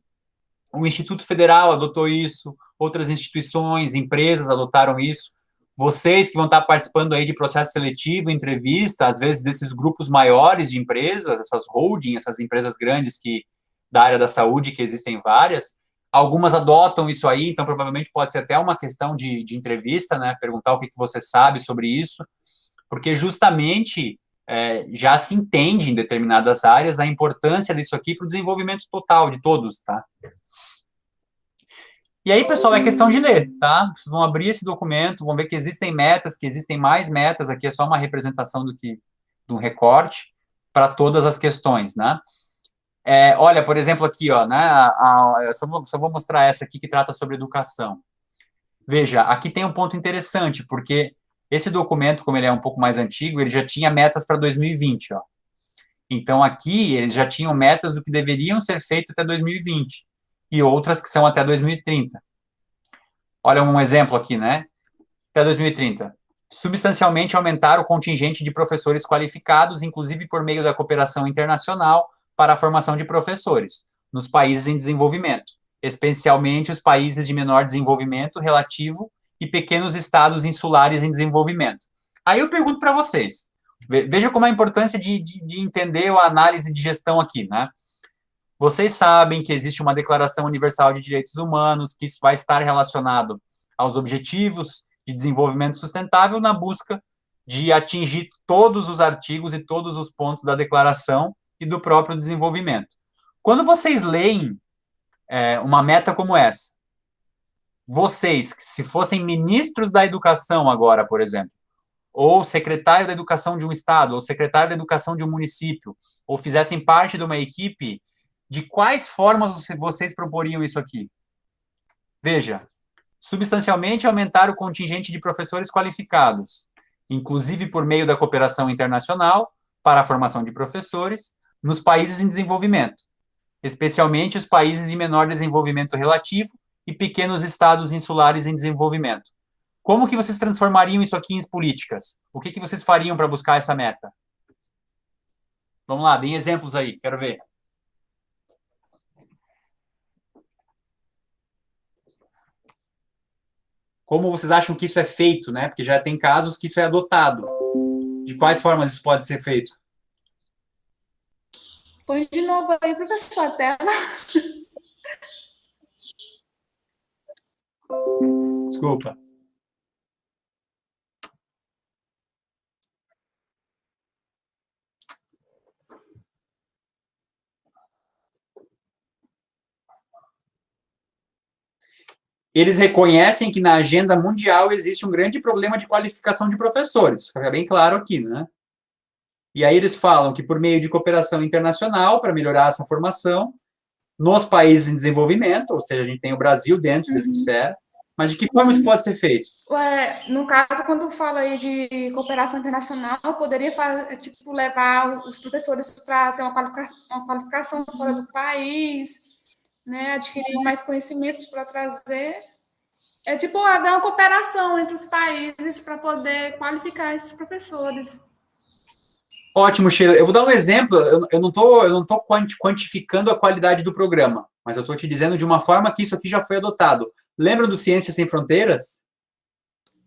o Instituto Federal adotou isso, outras instituições, empresas adotaram isso, vocês que vão estar participando aí de processo seletivo, entrevista, às vezes desses grupos maiores de empresas, essas holding, essas empresas grandes que da área da saúde, que existem várias, algumas adotam isso aí, então provavelmente pode ser até uma questão de entrevista, né, perguntar o que você sabe sobre isso, porque justamente já se entende em determinadas áreas a importância disso aqui para o desenvolvimento total de todos, tá? E aí, pessoal, é questão de ler, tá? Vocês vão abrir esse documento, vão ver que existem metas, que existem mais metas, aqui é só uma representação de um recorte para todas as questões, né? Olha, por exemplo, aqui, ó, né? Eu só vou mostrar essa aqui que trata sobre educação. Veja, aqui tem um ponto interessante, porque esse documento, como ele é um pouco mais antigo, ele já tinha metas para 2020, ó. Então, aqui, eles já tinham metas do que deveriam ser feito até 2020, e outras que são até 2030. Olha um exemplo aqui, né? Até 2030. Substancialmente aumentar o contingente de professores qualificados, inclusive por meio da cooperação internacional, para a formação de professores, nos países em desenvolvimento, especialmente os países de menor desenvolvimento relativo e pequenos estados insulares em desenvolvimento. Aí eu pergunto para vocês, veja como é a importância de entender a análise de gestão aqui, né? Vocês sabem que existe uma Declaração Universal de Direitos Humanos, que isso vai estar relacionado aos objetivos de desenvolvimento sustentável na busca de atingir todos os artigos e todos os pontos da declaração e do próprio desenvolvimento. Quando vocês leem uma meta como essa, vocês, se fossem ministros da educação agora, por exemplo, ou secretário da educação de um estado, ou secretário da educação de um município, ou fizessem parte de uma equipe, de quais formas vocês proporiam isso aqui? Veja, substancialmente aumentar o contingente de professores qualificados, inclusive por meio da cooperação internacional para a formação de professores, nos países em desenvolvimento, especialmente os países de menor desenvolvimento relativo e pequenos estados insulares em desenvolvimento. Como que vocês transformariam isso aqui em políticas? O que vocês fariam para buscar essa meta? Vamos lá, deem exemplos aí, quero ver. Como vocês acham que isso é feito, né? Porque já tem casos que isso é adotado. De quais formas isso pode ser feito? Põe de novo aí, professor, a tela. Desculpa. Eles reconhecem que na agenda mundial existe um grande problema de qualificação de professores. Fica bem claro aqui, né? E aí eles falam que por meio de cooperação internacional, para melhorar essa formação, nos países em desenvolvimento, ou seja, a gente tem o Brasil dentro dessa esfera, mas de que forma isso pode ser feito? No caso, quando fala aí de cooperação internacional, poderia levar os professores para ter uma qualificação fora do país, né, adquirir mais conhecimentos para trazer. Haver uma cooperação entre os países para poder qualificar esses professores. Ótimo, Sheila. Eu vou dar um exemplo. Eu não tô quantificando a qualidade do programa, mas eu estou te dizendo de uma forma que isso aqui já foi adotado. Lembra do Ciências Sem Fronteiras?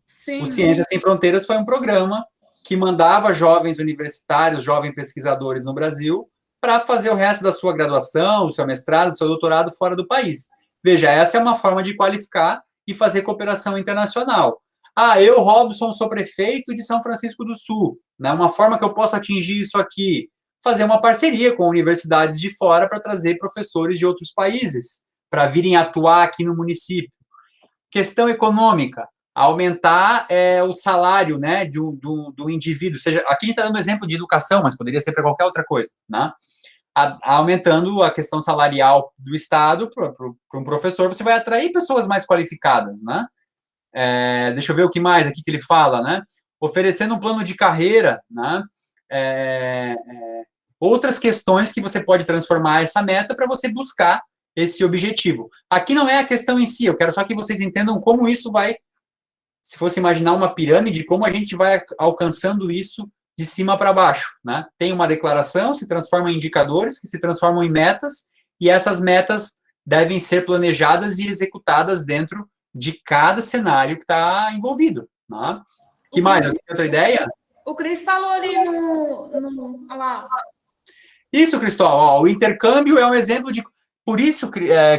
Sim. O Ciências Sem Fronteiras foi um programa que mandava jovens universitários, jovens pesquisadores no Brasil, para fazer o resto da sua graduação, do seu mestrado, do seu doutorado fora do país. Veja, essa é uma forma de qualificar e fazer cooperação internacional. Ah, eu, Robson, sou prefeito de São Francisco do Sul, né? Uma forma que eu posso atingir isso aqui, fazer uma parceria com universidades de fora para trazer professores de outros países, para virem atuar aqui no município. Questão econômica, aumentar o salário, né, do indivíduo. Ou seja, aqui a gente está dando exemplo de educação, mas poderia ser para qualquer outra coisa, né? Aumentando a questão salarial do Estado para um professor, você vai atrair pessoas mais qualificadas, né? Deixa eu ver o que mais aqui que ele fala, né? Oferecendo um plano de carreira, né? Outras questões que você pode transformar essa meta para você buscar esse objetivo. Aqui não é a questão em si, eu quero só que vocês entendam como isso vai, se fosse imaginar uma pirâmide, como a gente vai alcançando isso de cima para baixo, né? Tem uma declaração, se transforma em indicadores, que se transformam em metas, e essas metas devem ser planejadas e executadas dentro de cada cenário que está envolvido, né? Que mais? Alguém tem outra ideia? O Cris falou ali no olha lá. Isso, Cristóvão, o intercâmbio é um exemplo de... Por isso,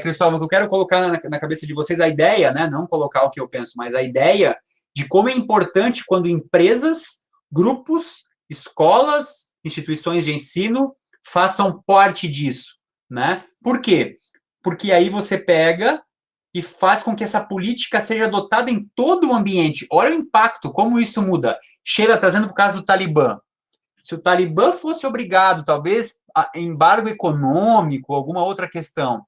Cristóvão, que eu quero colocar na cabeça de vocês a ideia, né? Não colocar o que eu penso, mas a ideia de como é importante quando empresas, grupos, escolas, instituições de ensino façam parte disso, né? Por quê? Porque aí você pega e faz com que essa política seja adotada em todo o ambiente. Olha o impacto, como isso muda. Sheila, trazendo para o caso do Talibã. Se o Talibã fosse obrigado, talvez, a embargo econômico, alguma outra questão,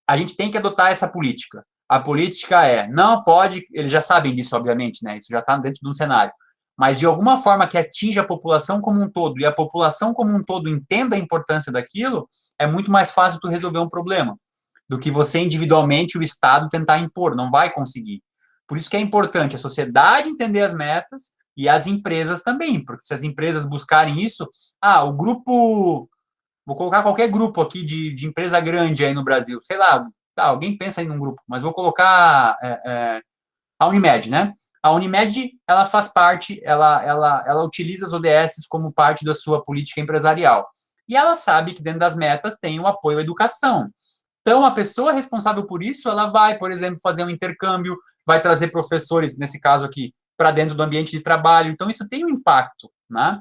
a gente tem que adotar essa política. A política não pode, eles já sabem disso, obviamente, né? Isso já está dentro de um cenário. Mas, de alguma forma que atinja a população como um todo, e a população como um todo entenda a importância daquilo, é muito mais fácil tu resolver um problema do que você individualmente, o Estado, tentar impor. Não vai conseguir. Por isso que é importante a sociedade entender as metas e as empresas também, porque se as empresas buscarem isso, o grupo, vou colocar qualquer grupo aqui de empresa grande aí no Brasil, sei lá, alguém pensa aí num grupo, mas vou colocar a Unimed, né? A Unimed, ela faz parte, ela utiliza as ODS como parte da sua política empresarial. E ela sabe que dentro das metas tem o apoio à educação. Então, a pessoa responsável por isso, ela vai, por exemplo, fazer um intercâmbio, vai trazer professores, nesse caso aqui, para dentro do ambiente de trabalho. Então, isso tem um impacto, né?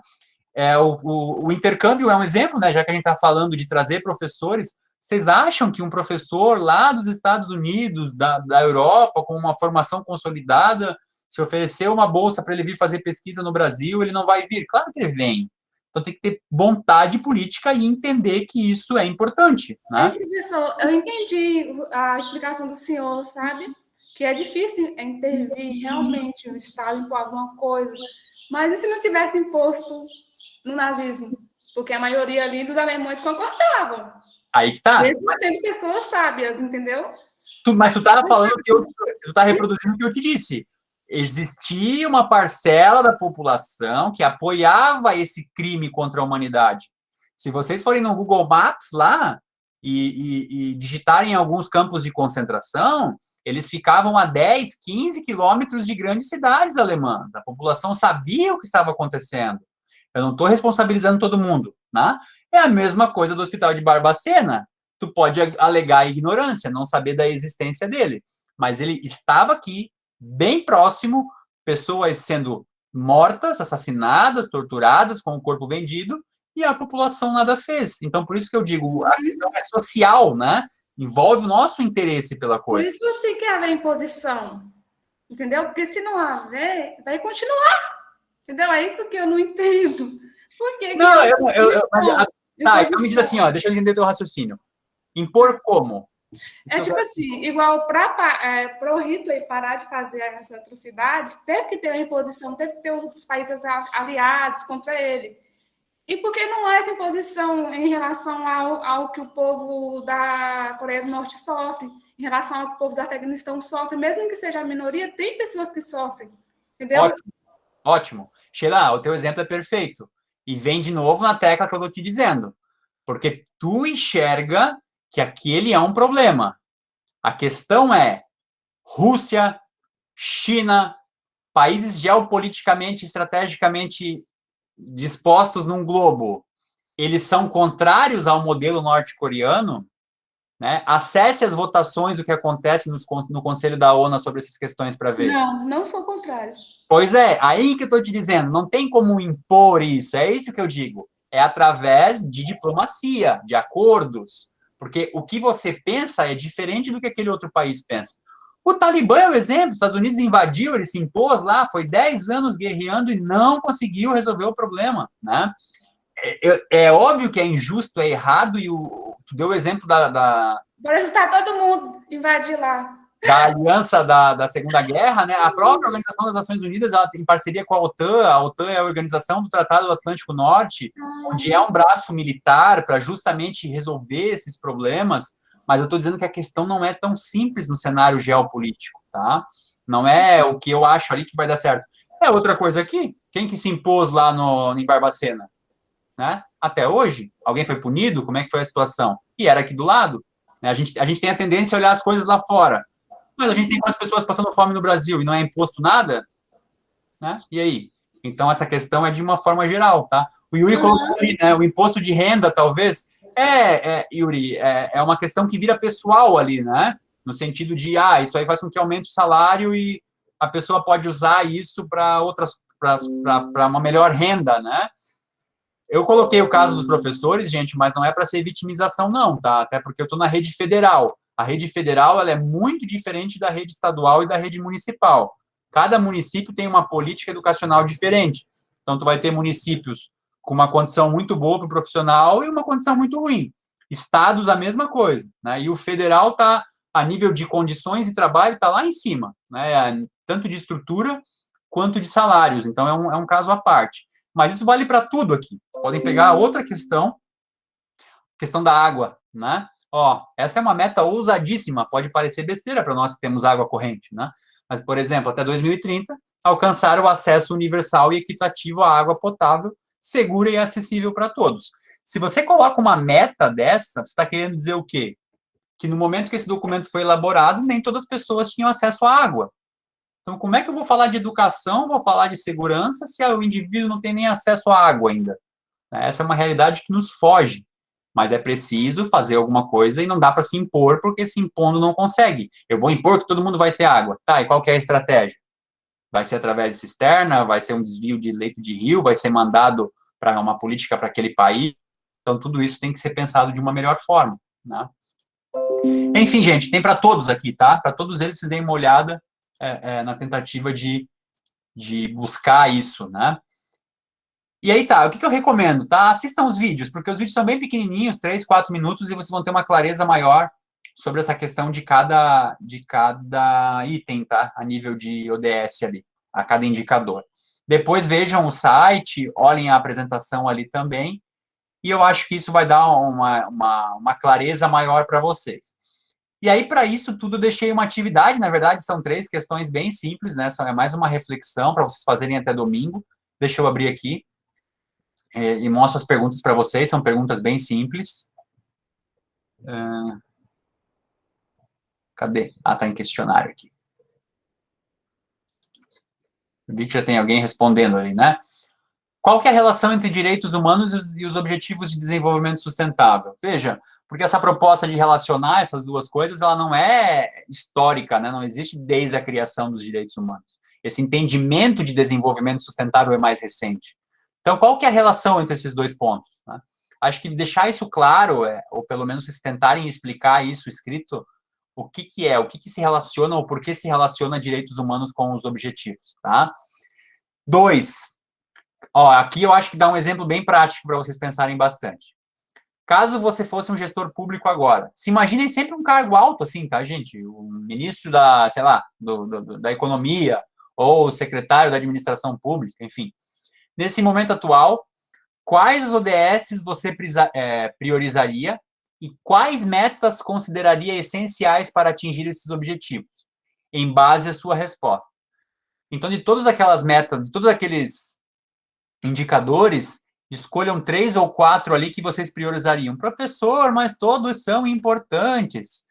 O intercâmbio é um exemplo, né? Já que a gente está falando de trazer professores, vocês acham que um professor lá dos Estados Unidos, da Europa, com uma formação consolidada, se oferecer uma bolsa para ele vir fazer pesquisa no Brasil, ele não vai vir? Claro que ele vem. Então, tem que ter vontade política e entender que isso é importante, né? Professor, eu entendi a explicação do senhor, sabe? Que é difícil intervir realmente o Estado impor alguma coisa. Mas e se não tivesse imposto no nazismo? Porque a maioria ali dos alemães concordavam. Aí que tá. Mesmo sendo pessoas sábias, entendeu? Mas tu tá falando que tu tá reproduzindo o que eu te disse. Existia uma parcela da população que apoiava esse crime contra a humanidade. Se vocês forem no Google Maps lá e digitarem alguns campos de concentração, eles ficavam a 10, 15 quilômetros de grandes cidades alemãs. A população sabia o que estava acontecendo. Eu não estou responsabilizando todo mundo, né? É a mesma coisa do Hospital de Barbacena. Tu pode alegar ignorância, não saber da existência dele. Mas ele estava aqui, bem próximo, pessoas sendo mortas, assassinadas, torturadas, com o corpo vendido, e a população nada fez. Então, por isso que eu digo, a questão é social, né? Envolve o nosso interesse pela coisa. Por isso tem que haver imposição, entendeu? Porque se não haver, vai continuar, entendeu? É isso que eu não entendo. Por que não, então me diz assim, deixa eu entender teu raciocínio. Impor como? Tipo assim, igual para o Hitler parar de fazer essas atrocidades, teve que ter uma imposição, teve que ter os países aliados contra ele. E por que não há essa imposição em relação ao que o povo da Coreia do Norte sofre, em relação ao que o povo do Afeganistão sofre, mesmo que seja a minoria, tem pessoas que sofrem, entendeu? Ótimo. Sheila, o teu exemplo é perfeito. E vem de novo na tecla que eu estou te dizendo. Porque tu enxerga que aquele é um problema. A questão é Rússia, China, países geopoliticamente, estrategicamente dispostos num globo, eles são contrários ao modelo norte-coreano, né? Acesse as votações do que acontece no Conselho da ONU sobre essas questões para ver. Não sou contrário. Pois é, aí que eu estou te dizendo, não tem como impor isso, é isso que eu digo. É através de diplomacia, de acordos, porque o que você pensa é diferente do que aquele outro país pensa. O Talibã é o exemplo, os Estados Unidos invadiu, ele se impôs lá, foi 10 anos guerreando e não conseguiu resolver o problema, né? É óbvio que é injusto, é errado, e tu deu o exemplo Bora juntar todo mundo, invadir lá. Da aliança da Segunda Guerra, né? A própria Organização das Nações Unidas, ela tem parceria com a OTAN é a Organização do Tratado do Atlântico Norte, onde é um braço militar para justamente resolver esses problemas, mas eu estou dizendo que a questão não é tão simples no cenário geopolítico, tá? Não é o que eu acho ali que vai dar certo. É outra coisa aqui, quem que se impôs lá em Barbacena? Né? Até hoje, alguém foi punido? Como é que foi a situação? E era aqui do lado. Né? A gente tem a tendência a olhar as coisas lá fora. Mas a gente tem quantas pessoas passando fome no Brasil e não é imposto nada? Né? E aí? Então, essa questão é de uma forma geral, tá? O Yuri colocou ali, né? O imposto de renda, talvez, Yuri, é uma questão que vira pessoal ali, né? No sentido de, isso aí faz com que aumente o salário e a pessoa pode usar isso para uma melhor renda, né? Eu coloquei o caso dos professores, gente, mas não é para ser vitimização, não, tá? Até porque eu estou na rede federal. A rede federal, ela é muito diferente da rede estadual e da rede municipal. Cada município tem uma política educacional diferente. Então, tu vai ter municípios com uma condição muito boa para o profissional e uma condição muito ruim. Estados, a mesma coisa, né? E o federal está, a nível de condições de trabalho, está lá em cima, né? Tanto de estrutura quanto de salários. Então, é um caso à parte. Mas isso vale para tudo aqui. Podem pegar outra questão da água, né? Essa é uma meta ousadíssima, pode parecer besteira para nós que temos água corrente, né? Mas, por exemplo, até 2030, alcançar o acesso universal e equitativo à água potável, segura e acessível para todos. Se você coloca uma meta dessa, você está querendo dizer o quê? Que no momento que esse documento foi elaborado, nem todas as pessoas tinham acesso à água. Então, como é que eu vou falar de educação, vou falar de segurança, se o indivíduo não tem nem acesso à água ainda? Essa é uma realidade que nos foge, mas é preciso fazer alguma coisa e não dá para se impor, porque se impondo não consegue. Eu vou impor que todo mundo vai ter água. Tá, e qual que é a estratégia? Vai ser através de cisterna, vai ser um desvio de leito de rio, vai ser mandado para uma política para aquele país. Então, tudo isso tem que ser pensado de uma melhor forma, né? Enfim, gente, tem para todos aqui, tá? Para todos eles, vocês deem uma olhada na tentativa de buscar isso, né? E aí tá, o que eu recomendo, tá? Assistam os vídeos, porque os vídeos são bem pequenininhos, 3, 4 minutos, e vocês vão ter uma clareza maior sobre essa questão de cada item, tá? A nível de ODS ali, a cada indicador. Depois vejam o site, olhem a apresentação ali também, e eu acho que isso vai dar uma clareza maior para vocês. E aí, para isso tudo, eu deixei uma atividade, na verdade, são 3 questões bem simples, né? É mais uma reflexão para vocês fazerem até domingo. Deixa eu abrir aqui e mostro as perguntas para vocês, são perguntas bem simples. Cadê? Tá em questionário aqui. Eu vi que já tem alguém respondendo ali, né? Qual que é a relação entre direitos humanos e os objetivos de desenvolvimento sustentável? Veja, porque essa proposta de relacionar essas duas coisas, ela não é histórica, né? Não existe desde a criação dos direitos humanos. Esse entendimento de desenvolvimento sustentável é mais recente. Então, qual que é a relação entre esses dois pontos, né? Acho que deixar isso claro, ou pelo menos vocês tentarem explicar isso escrito, o que se relaciona, ou por que se relaciona direitos humanos com os objetivos, tá? 2, aqui eu acho que dá um exemplo bem prático para vocês pensarem bastante. Caso você fosse um gestor público agora, se imaginem sempre um cargo alto assim, tá, gente? O ministro da economia, ou o secretário da administração pública, enfim. Nesse momento atual, quais ODS você priorizaria e quais metas consideraria essenciais para atingir esses objetivos, em base à sua resposta? Então, de todas aquelas metas, de todos aqueles indicadores, escolham 3 ou 4 ali que vocês priorizariam. Professor, mas todos são importantes.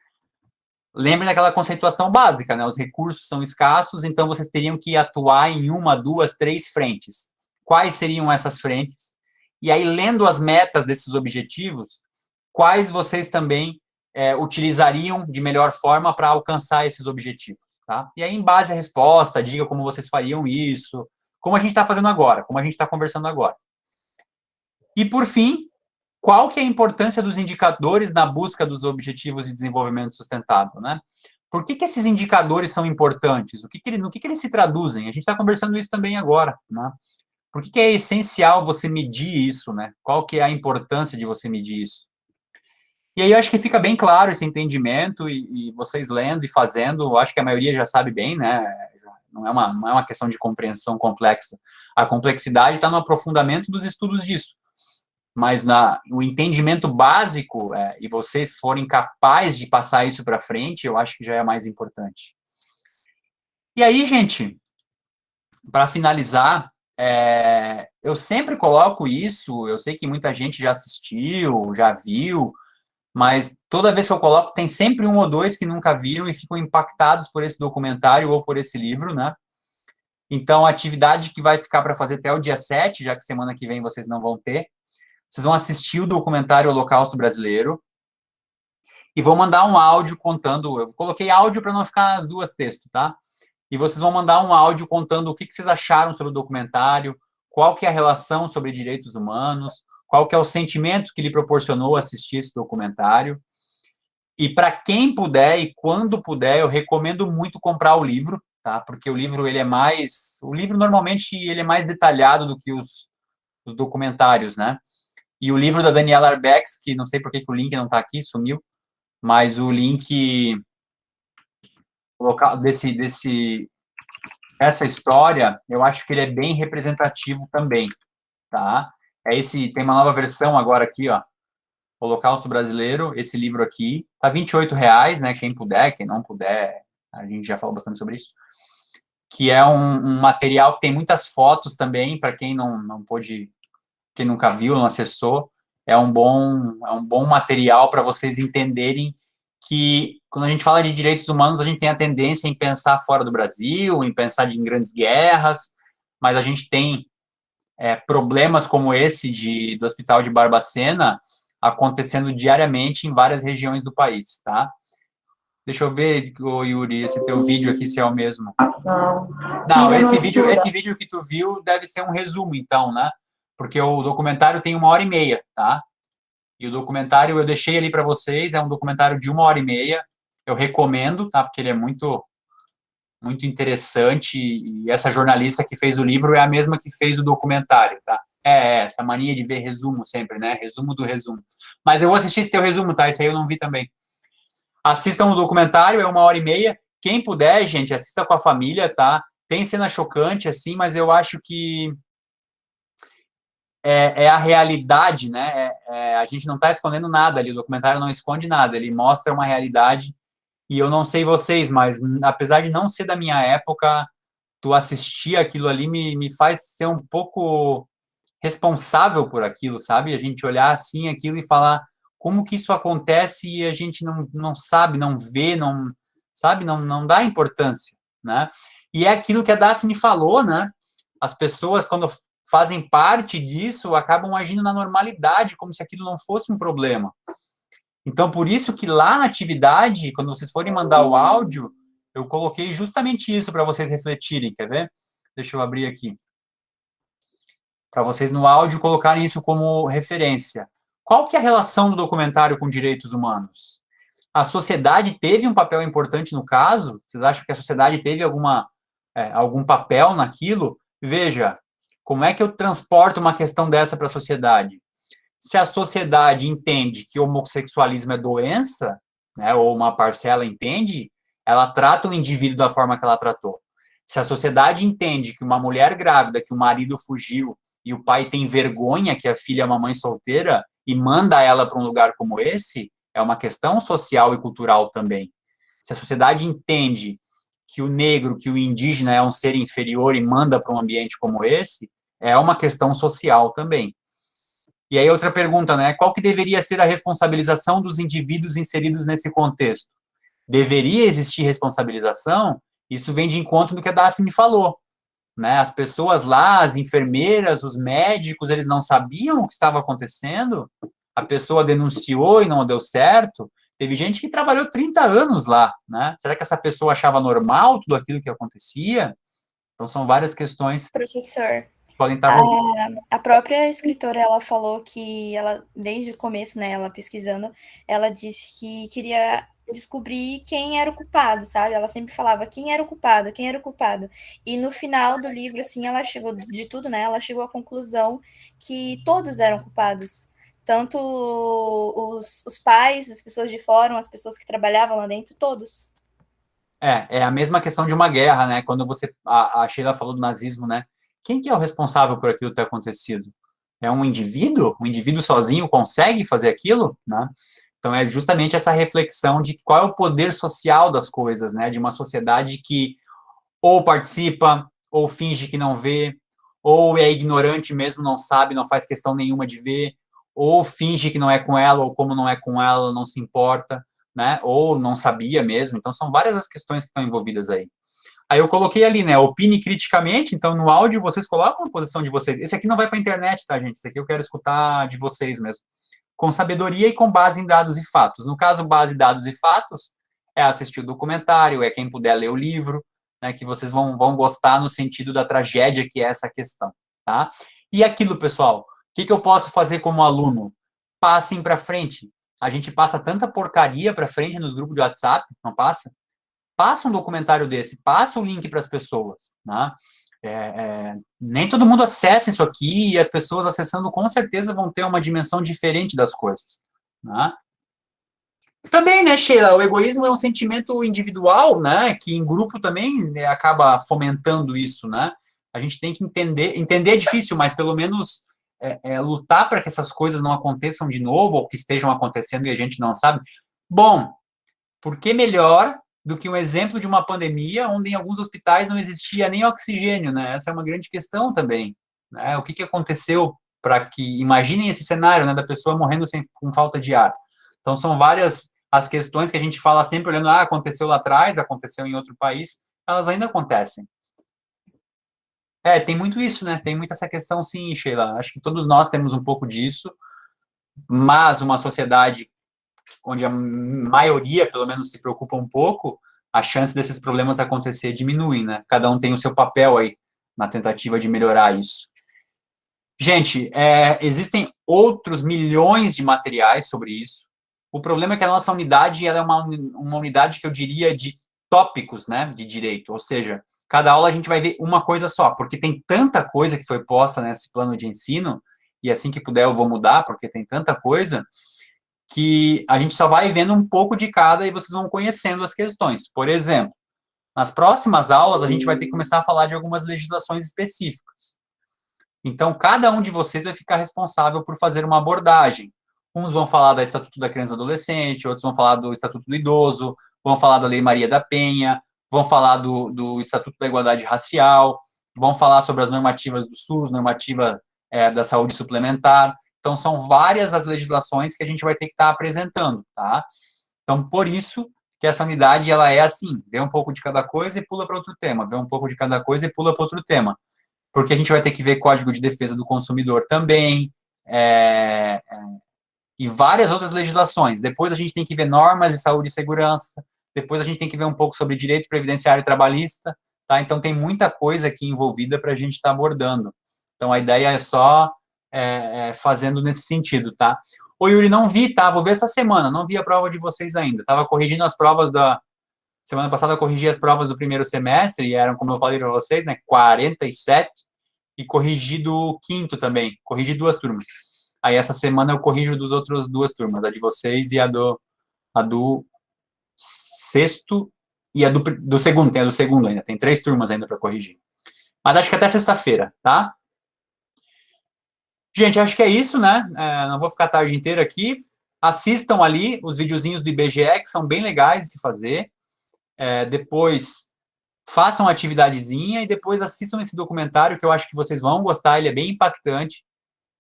Lembre daquela conceituação básica, né? Os recursos são escassos, então vocês teriam que atuar em 1, 2, 3 frentes. Quais seriam essas frentes? e aí lendo as metas desses objetivos, quais vocês também utilizariam de melhor forma para alcançar esses objetivos, tá? E aí, em base à resposta, diga como vocês fariam isso, como a gente está fazendo agora, como a gente está conversando agora. E, por fim, qual que é a importância dos indicadores na busca dos objetivos de desenvolvimento sustentável, né? Por que esses indicadores são importantes? No que eles se traduzem? A gente está conversando isso também agora, né? Por que é essencial você medir isso, né? Qual que é a importância de você medir isso? E aí eu acho que fica bem claro esse entendimento, e vocês lendo e fazendo, eu acho que a maioria já sabe bem, né? Não é uma questão de compreensão complexa. A complexidade está no aprofundamento dos estudos disso. Mas o entendimento básico, e vocês forem capazes de passar isso para frente, eu acho que já é mais importante. E aí, gente, para finalizar, eu sempre coloco isso, eu sei que muita gente já assistiu, já viu, mas toda vez que eu coloco, tem sempre um ou dois que nunca viram e ficam impactados por esse documentário ou por esse livro, né? Então, a atividade que vai ficar para fazer até o dia 7, já que semana que vem vocês não vão ter, vocês vão assistir o documentário Holocausto Brasileiro e vão mandar um áudio contando, eu coloquei áudio para não ficar as duas textos, tá? E vocês vão mandar um áudio contando o que vocês acharam sobre o documentário, qual que é a relação sobre direitos humanos, qual que é o sentimento que lhe proporcionou assistir esse documentário. E para quem puder e quando puder, eu recomendo muito comprar o livro, tá? Porque o livro, o livro normalmente ele é mais detalhado do que os documentários, né? E o livro da Daniela Arbex, que não sei por que o link não está aqui, sumiu, mas o link essa história, eu acho que ele é bem representativo também, tá? Tem uma nova versão agora aqui, ó, Holocausto Brasileiro, esse livro aqui, tá R$28, né, quem puder, quem não puder, a gente já falou bastante sobre isso, que é um material que tem muitas fotos também, para quem não pôde, quem nunca viu, não acessou, é um bom material para vocês entenderem que, quando a gente fala de direitos humanos, a gente tem a tendência em pensar fora do Brasil, em pensar em grandes guerras, mas a gente tem problemas como esse do Hospital de Barbacena acontecendo diariamente em várias regiões do país, tá? Deixa eu ver, Yuri, esse teu vídeo aqui, se é o mesmo. Não, esse vídeo que tu viu deve ser um resumo, então, né? Porque o documentário tem 1h30, tá? E o documentário eu deixei ali para vocês, é um documentário de 1h30, eu recomendo, tá? Porque ele é muito, muito interessante, e essa jornalista que fez o livro é a mesma que fez o documentário, tá? Essa mania de ver resumo sempre, né? Resumo do resumo. Mas eu vou assistir esse teu resumo, tá? Esse aí eu não vi também. Assistam o documentário, é 1h30. Quem puder, gente, assista com a família, tá? Tem cena chocante, assim, mas eu acho que é a realidade, né? A gente não está escondendo nada ali, o documentário não esconde nada, ele mostra uma realidade, e eu não sei vocês, mas apesar de não ser da minha época, tu assistir aquilo ali me faz ser um pouco responsável por aquilo, sabe? A gente olhar assim aquilo e falar como que isso acontece e a gente não sabe, não vê, não sabe, não dá importância, né? E é aquilo que a Daphne falou, né? As pessoas, quando fazem parte disso, acabam agindo na normalidade, como se aquilo não fosse um problema. Então, por isso que lá na atividade, quando vocês forem mandar o áudio, eu coloquei justamente isso para vocês refletirem, quer ver? Deixa eu abrir aqui. Para vocês no áudio colocarem isso como referência. Qual que é a relação do documentário com direitos humanos? A sociedade teve um papel importante no caso? Vocês acham que a sociedade teve algum papel naquilo? Veja, como é que eu transporto uma questão dessa para a sociedade? Se a sociedade entende que o homossexualismo é doença, né, ou uma parcela entende, ela trata o indivíduo da forma que ela tratou. Se a sociedade entende que uma mulher grávida, que o marido fugiu, e o pai tem vergonha que a filha é uma mãe solteira e manda ela para um lugar como esse, é uma questão social e cultural também. Se a sociedade entende que o negro, que o indígena é um ser inferior e manda para um ambiente como esse, é uma questão social também. E aí outra pergunta, né? Qual que deveria ser a responsabilização dos indivíduos inseridos nesse contexto? Deveria existir responsabilização? Isso vem de encontro do que a Daphne falou, né? As pessoas lá, as enfermeiras, os médicos, eles não sabiam o que estava acontecendo, a pessoa denunciou e não deu certo. Teve gente que trabalhou 30 anos lá, né? Será que essa pessoa achava normal tudo aquilo que acontecia? Então, são várias questões Professor, que podem estar envolvidas. a própria escritora, ela falou que ela, desde o começo, né, ela pesquisando, ela disse que queria descobrir quem era o culpado, sabe? Ela sempre falava quem era o culpado, quem era o culpado. E no final do livro, assim, ela chegou, de tudo, né, ela chegou à conclusão que todos eram culpados. Tanto os pais, as pessoas de fora, as pessoas que trabalhavam lá dentro, todos. É a mesma questão de uma guerra, né? Quando a Sheila falou do nazismo, né? Quem que é o responsável por aquilo ter acontecido? É um indivíduo? O indivíduo sozinho consegue fazer aquilo, né? Então, é justamente essa reflexão de qual é o poder social das coisas, né? De uma sociedade que ou participa, ou finge que não vê, ou é ignorante mesmo, não sabe, não faz questão nenhuma de ver, ou finge que não é com ela, ou como não é com ela, não se importa, né? Ou não sabia mesmo. Então, são várias as questões que estão envolvidas aí. Aí eu coloquei ali, né? Opine criticamente. Então, no áudio, vocês colocam a posição de vocês. Esse aqui não vai para a internet, tá, gente? Esse aqui eu quero escutar de vocês mesmo. Com sabedoria e com base em dados e fatos. No caso, base, dados e fatos, é assistir o documentário, é quem puder ler o livro, né? Que vocês vão gostar no sentido da tragédia que é essa questão, tá? E aquilo, pessoal, o que eu posso fazer como aluno? Passem para frente. A gente passa tanta porcaria para frente nos grupos de WhatsApp, não passa? Passa um documentário desse, passa o link para as pessoas, né? Nem todo mundo acessa isso aqui, e as pessoas acessando com certeza vão ter uma dimensão diferente das coisas, né? Também, né, Sheila, o egoísmo é um sentimento individual, né, que em grupo também, né, acaba fomentando isso, né? A gente tem que entender é difícil, mas pelo menos lutar para que essas coisas não aconteçam de novo, ou que estejam acontecendo e a gente não sabe. Bom, por que melhor do que um exemplo de uma pandemia onde em alguns hospitais não existia nem oxigênio, né? Essa é uma grande questão também, né? O que aconteceu para que, imaginem esse cenário, né, da pessoa morrendo com falta de ar. Então, são várias as questões que a gente fala sempre olhando, aconteceu lá atrás, aconteceu em outro país, elas ainda acontecem. Tem muito isso, né? Tem muito essa questão, sim, Sheila. Acho que todos nós temos um pouco disso, mas uma sociedade onde a maioria, pelo menos, se preocupa um pouco, a chance desses problemas acontecer diminui, né? Cada um tem o seu papel aí na tentativa de melhorar isso. Gente, existem outros milhões de materiais sobre isso. O problema é que a nossa unidade ela é uma unidade que eu diria de tópicos, né, de direito, ou seja, cada aula a gente vai ver uma coisa só, porque tem tanta coisa que foi posta nesse plano de ensino, e assim que puder eu vou mudar, porque tem tanta coisa, que a gente só vai vendo um pouco de cada e vocês vão conhecendo as questões. Por exemplo, nas próximas aulas a gente vai ter que começar a falar de algumas legislações específicas. Então, cada um de vocês vai ficar responsável por fazer uma abordagem. Uns vão falar do Estatuto da Criança e do Adolescente, outros vão falar do Estatuto do Idoso, vão falar da Lei Maria da Penha, vão falar do Estatuto da Igualdade Racial, vão falar sobre as normativas do SUS, normativa da saúde suplementar. Então, são várias as legislações que a gente vai ter que estar apresentando, tá? Então, por isso que essa unidade, ela é assim, vê um pouco de cada coisa e pula para outro tema, vê um pouco de cada coisa e pula para outro tema. Porque a gente vai ter que ver Código de Defesa do Consumidor também, e várias outras legislações. Depois a gente tem que ver normas de saúde e segurança, depois a gente tem que ver um pouco sobre direito previdenciário e trabalhista, tá? Então, tem muita coisa aqui envolvida para a gente estar abordando. Então, a ideia é só fazendo nesse sentido, tá? Ô, Yuri, não vi, tá? Vou ver essa semana, não vi a prova de vocês ainda. Estava corrigindo as provas semana passada eu corrigi as provas do primeiro semestre, e eram, como eu falei para vocês, né, 47, e corrigi do quinto também, corrigi 2 turmas. Aí essa semana eu corrijo dos outros 2 turmas, a de vocês e a do sexto, e a do segundo, tem a do segundo ainda, tem 3 turmas ainda para corrigir. Mas acho que até sexta-feira, tá? Gente, acho que é isso, né? Não vou ficar a tarde inteira aqui. Assistam ali os videozinhos do IBGE, que são bem legais de fazer. Depois façam uma atividadezinha e depois assistam esse documentário que eu acho que vocês vão gostar, ele é bem impactante.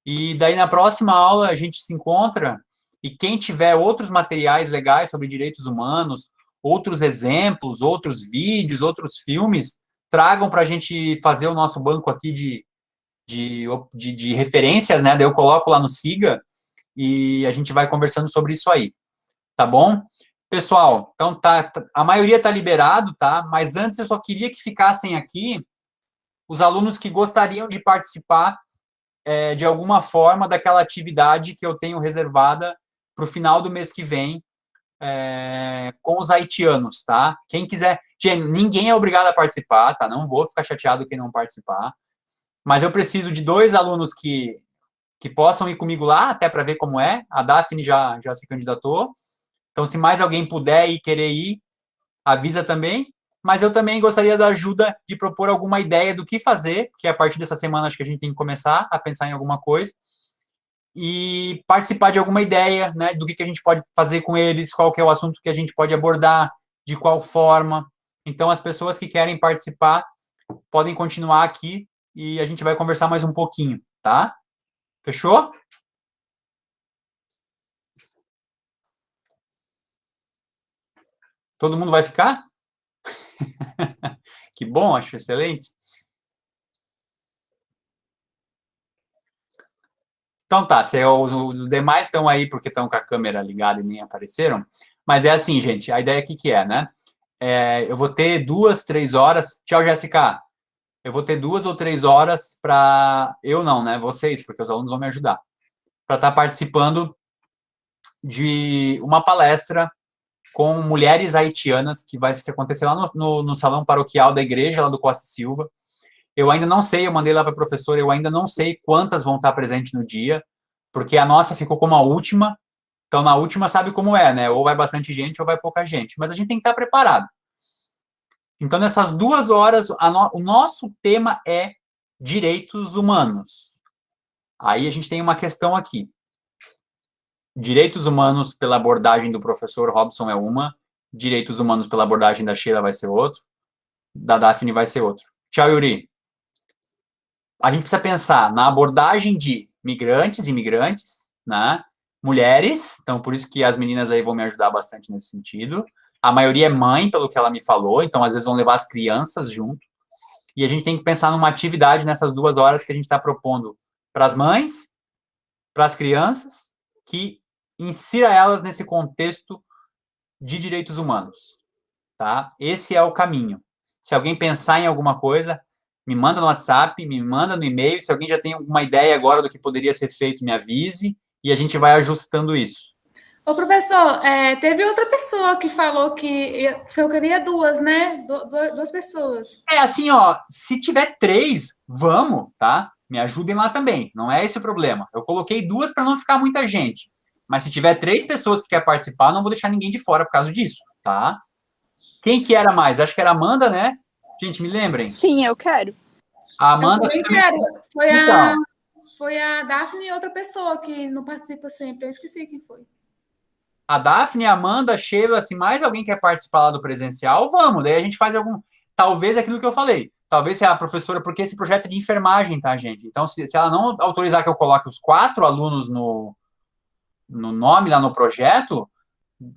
E daí na próxima aula a gente se encontra e quem tiver outros materiais legais sobre direitos humanos, outros exemplos, outros vídeos, outros filmes, tragam para a gente fazer o nosso banco aqui de referências, né? Daí eu coloco lá no Siga e a gente vai conversando sobre isso aí, tá bom? Pessoal, então a maioria está liberado, tá? Mas antes eu só queria que ficassem aqui os alunos que gostariam de participar de alguma forma daquela atividade que eu tenho reservada para o final do mês que vem, com os haitianos, tá? Quem quiser... Gente, ninguém é obrigado a participar, tá? Não vou ficar chateado quem não participar, mas eu preciso de 2 alunos que possam ir comigo lá, até para ver como é. A Daphne já se candidatou. Então, se mais alguém puder e querer ir, avisa também. Mas eu também gostaria da ajuda de propor alguma ideia do que fazer, que a partir dessa semana acho que a gente tem que começar a pensar em alguma coisa, e participar de alguma ideia, né, do que a gente pode fazer com eles, qual que é o assunto que a gente pode abordar, de qual forma. Então, as pessoas que querem participar podem continuar aqui e a gente vai conversar mais um pouquinho, tá? Fechou? Todo mundo vai ficar? Que bom, acho excelente. Então tá, os demais estão aí porque estão com a câmera ligada e nem apareceram, mas é assim, gente, a ideia aqui que é, né? Eu vou ter 2, 3 horas. Tchau, Jéssica. Eu vou ter 2 ou 3 horas para... Eu não, né? Vocês, porque os alunos vão me ajudar. Para estar participando de uma palestra com mulheres haitianas, que vai acontecer lá no salão paroquial da igreja, lá do Costa Silva. Eu ainda não sei, eu mandei lá para a professora, eu ainda não sei quantas vão estar presentes no dia, porque a nossa ficou como a última, então na última sabe como é, né? Ou vai bastante gente ou vai pouca gente, mas a gente tem que estar preparado. Então, nessas 2 horas, o nosso tema é direitos humanos. Aí a gente tem uma questão aqui. Direitos humanos pela abordagem do professor Robson é uma, direitos humanos pela abordagem da Sheila vai ser outro, da Daphne vai ser outro. Tchau, Yuri. A gente precisa pensar na abordagem de migrantes e imigrantes, né? Mulheres, então por isso que as meninas aí vão me ajudar bastante nesse sentido. A maioria é mãe, pelo que ela me falou, então às vezes vão levar as crianças junto. E a gente tem que pensar numa atividade nessas 2 horas que a gente está propondo para as mães, para as crianças, que insira elas nesse contexto de direitos humanos, tá? Esse é o caminho. Se alguém pensar em alguma coisa, me manda no WhatsApp, me manda no e-mail. Se alguém já tem alguma ideia agora do que poderia ser feito, me avise e a gente vai ajustando isso. Ô, professor, teve outra pessoa que falou que eu queria 2, né? 2 pessoas. Assim, ó, se tiver 3, vamos, tá? Me ajudem lá também, não é esse o problema. Eu coloquei 2 para não ficar muita gente. Mas se tiver 3 pessoas que querem participar, não vou deixar ninguém de fora por causa disso, tá? Quem que era mais? Acho que era a Amanda, né? Gente, me lembrem. Sim, eu quero. A Amanda... Eu também quero. Então, Foi a Daphne e outra pessoa que não participa sempre. Eu esqueci quem foi. a Daphne, a Amanda, a Sheila, se mais alguém quer participar lá do presencial, vamos. Daí a gente faz algum... Talvez aquilo que eu falei. Talvez se a professora... Porque esse projeto é de enfermagem, tá, gente? Então, se ela não autorizar que eu coloque os 4 alunos no nome lá no projeto,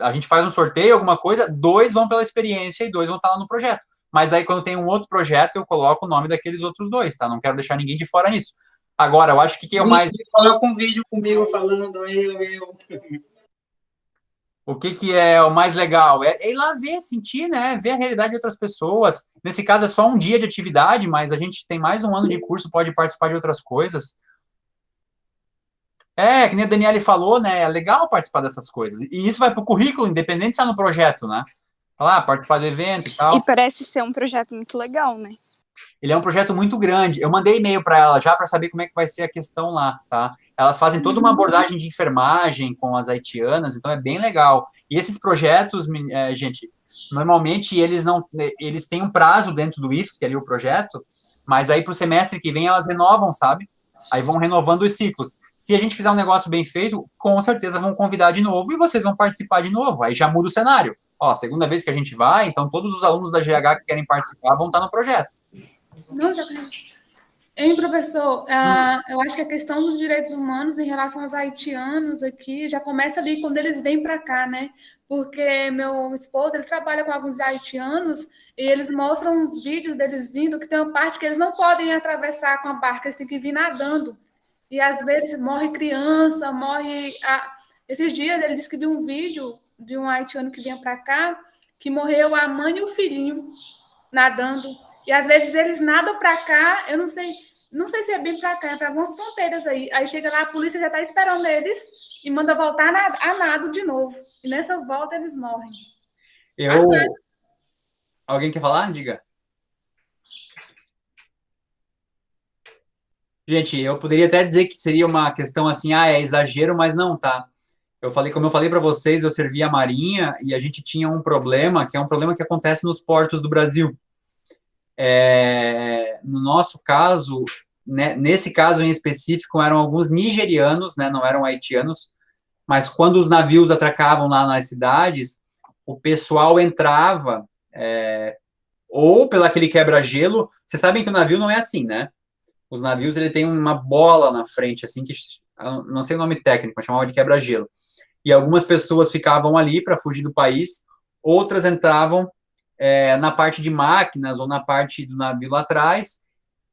a gente faz um sorteio, alguma coisa, 2 vão pela experiência e 2 vão estar lá no projeto. Mas aí, quando tem um outro projeto, eu coloco o nome daqueles outros 2, tá? Não quero deixar ninguém de fora nisso. Agora, eu acho que quem é o mais... Coloca um vídeo comigo falando eu. O que é o mais legal? É ir lá ver, sentir, né? Ver a realidade de outras pessoas. Nesse caso, é só um dia de atividade, mas a gente tem mais um ano de curso, pode participar de outras coisas. Que nem a Daniele falou, né? É legal participar dessas coisas. E isso vai para o currículo, independente de estar no projeto, né? Lá, participar do evento e tal. E parece ser um projeto muito legal, né? Ele é um projeto muito grande. Eu mandei e-mail para ela já para saber como é que vai ser a questão lá, tá? Elas fazem toda uma abordagem de enfermagem com as haitianas, então é bem legal. E esses projetos, gente, normalmente eles têm um prazo dentro do IFSC, que é ali o projeto, mas aí para o semestre que vem elas renovam, sabe? Aí vão renovando os ciclos. Se a gente fizer um negócio bem feito, com certeza vão convidar de novo e vocês vão participar de novo. Aí já muda o cenário. Ó, segunda vez que a gente vai, então todos os alunos da GH que querem participar vão estar no projeto. Não, já... Hein, professor? Eu acho que a questão dos direitos humanos em relação aos haitianos aqui já começa ali quando eles vêm para cá, né? Porque meu esposo, ele trabalha com alguns haitianos e eles mostram uns vídeos deles vindo que tem uma parte que eles não podem atravessar com a barca, eles têm que vir nadando. E às vezes morre criança, morre... Esses dias ele disse que viu um vídeo de um haitiano que vinha para cá, que morreu a mãe e o filhinho nadando. E às vezes eles nadam para cá, eu não sei se é bem para cá, é para algumas fronteiras aí. Aí chega lá, a polícia já está esperando eles e manda voltar a nado de novo. E nessa volta eles morrem. Alguém quer falar? Diga. Gente, eu poderia até dizer que seria uma questão assim, é exagero, mas não, tá? Como eu falei para vocês, eu servi a Marinha e a gente tinha um problema, que é um problema que acontece nos portos do Brasil. No nosso caso, né, nesse caso em específico, eram alguns nigerianos, né, não eram haitianos, mas quando os navios atracavam lá nas cidades, o pessoal entrava, ou pelo aquele quebra-gelo. Vocês sabem que o navio não é assim, né? Os navios, ele tem uma bola na frente, assim, que não sei o nome técnico, mas chamava de quebra-gelo. E algumas pessoas ficavam ali para fugir do país, outras entravam na parte de máquinas ou na parte do navio lá atrás,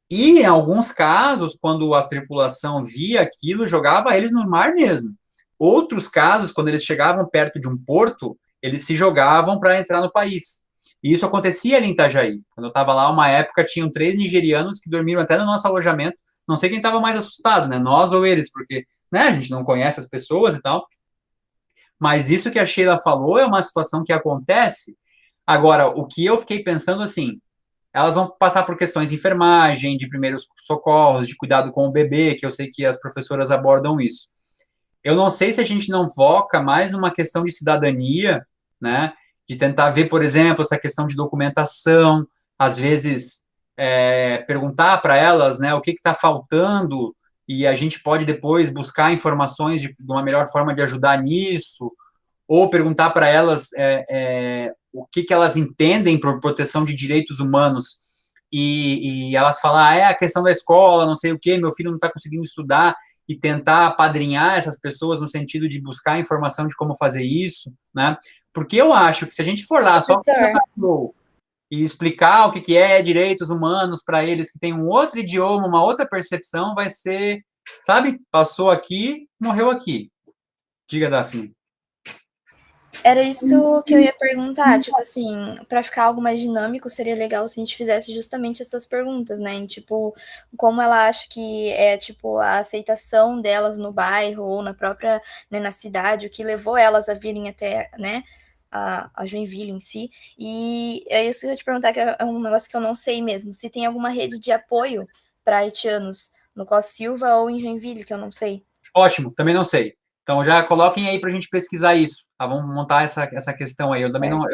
e em alguns casos, quando a tripulação via aquilo, jogava eles no mar mesmo. Outros casos, quando eles chegavam perto de um porto, eles se jogavam para entrar no país. E isso acontecia ali em Itajaí. Quando eu estava lá, uma época, tinham 3 nigerianos que dormiram até no nosso alojamento. Não sei quem estava mais assustado, né? Nós ou eles, porque, né, a gente não conhece as pessoas e tal. Mas isso que a Sheila falou é uma situação que acontece. Agora, o que eu fiquei pensando assim, elas vão passar por questões de enfermagem, de primeiros socorros, de cuidado com o bebê, que eu sei que as professoras abordam isso. Eu não sei se a gente não foca mais numa questão de cidadania, né, de tentar ver, por exemplo, essa questão de documentação, às vezes perguntar para elas, né, o que está faltando, e a gente pode depois buscar informações de uma melhor forma de ajudar nisso, ou perguntar para elas o que elas entendem por proteção de direitos humanos, e elas falar, a questão da escola, não sei o que, meu filho não está conseguindo estudar, e tentar apadrinhar essas pessoas no sentido de buscar informação de como fazer isso, né? Porque eu acho que se a gente for lá só e explicar o que é direitos humanos para eles que têm um outro idioma, uma outra percepção, vai ser, sabe? Passou aqui, morreu aqui. Diga, Daphne. Era isso que eu ia perguntar, tipo assim, para ficar algo mais dinâmico, seria legal se a gente fizesse justamente essas perguntas, né? Em, tipo, como ela acha que é, tipo, a aceitação delas no bairro ou na própria, né, na cidade, o que levou elas a virem até, né, a Joinville em si. E é isso que eu ia te perguntar, que é um negócio que eu não sei mesmo, se tem alguma rede de apoio para haitianos no Costa Silva ou em Joinville, que eu não sei. Ótimo, também não sei. Então, já coloquem aí para a gente pesquisar isso. Tá? Vamos montar essa questão aí. Eu também não...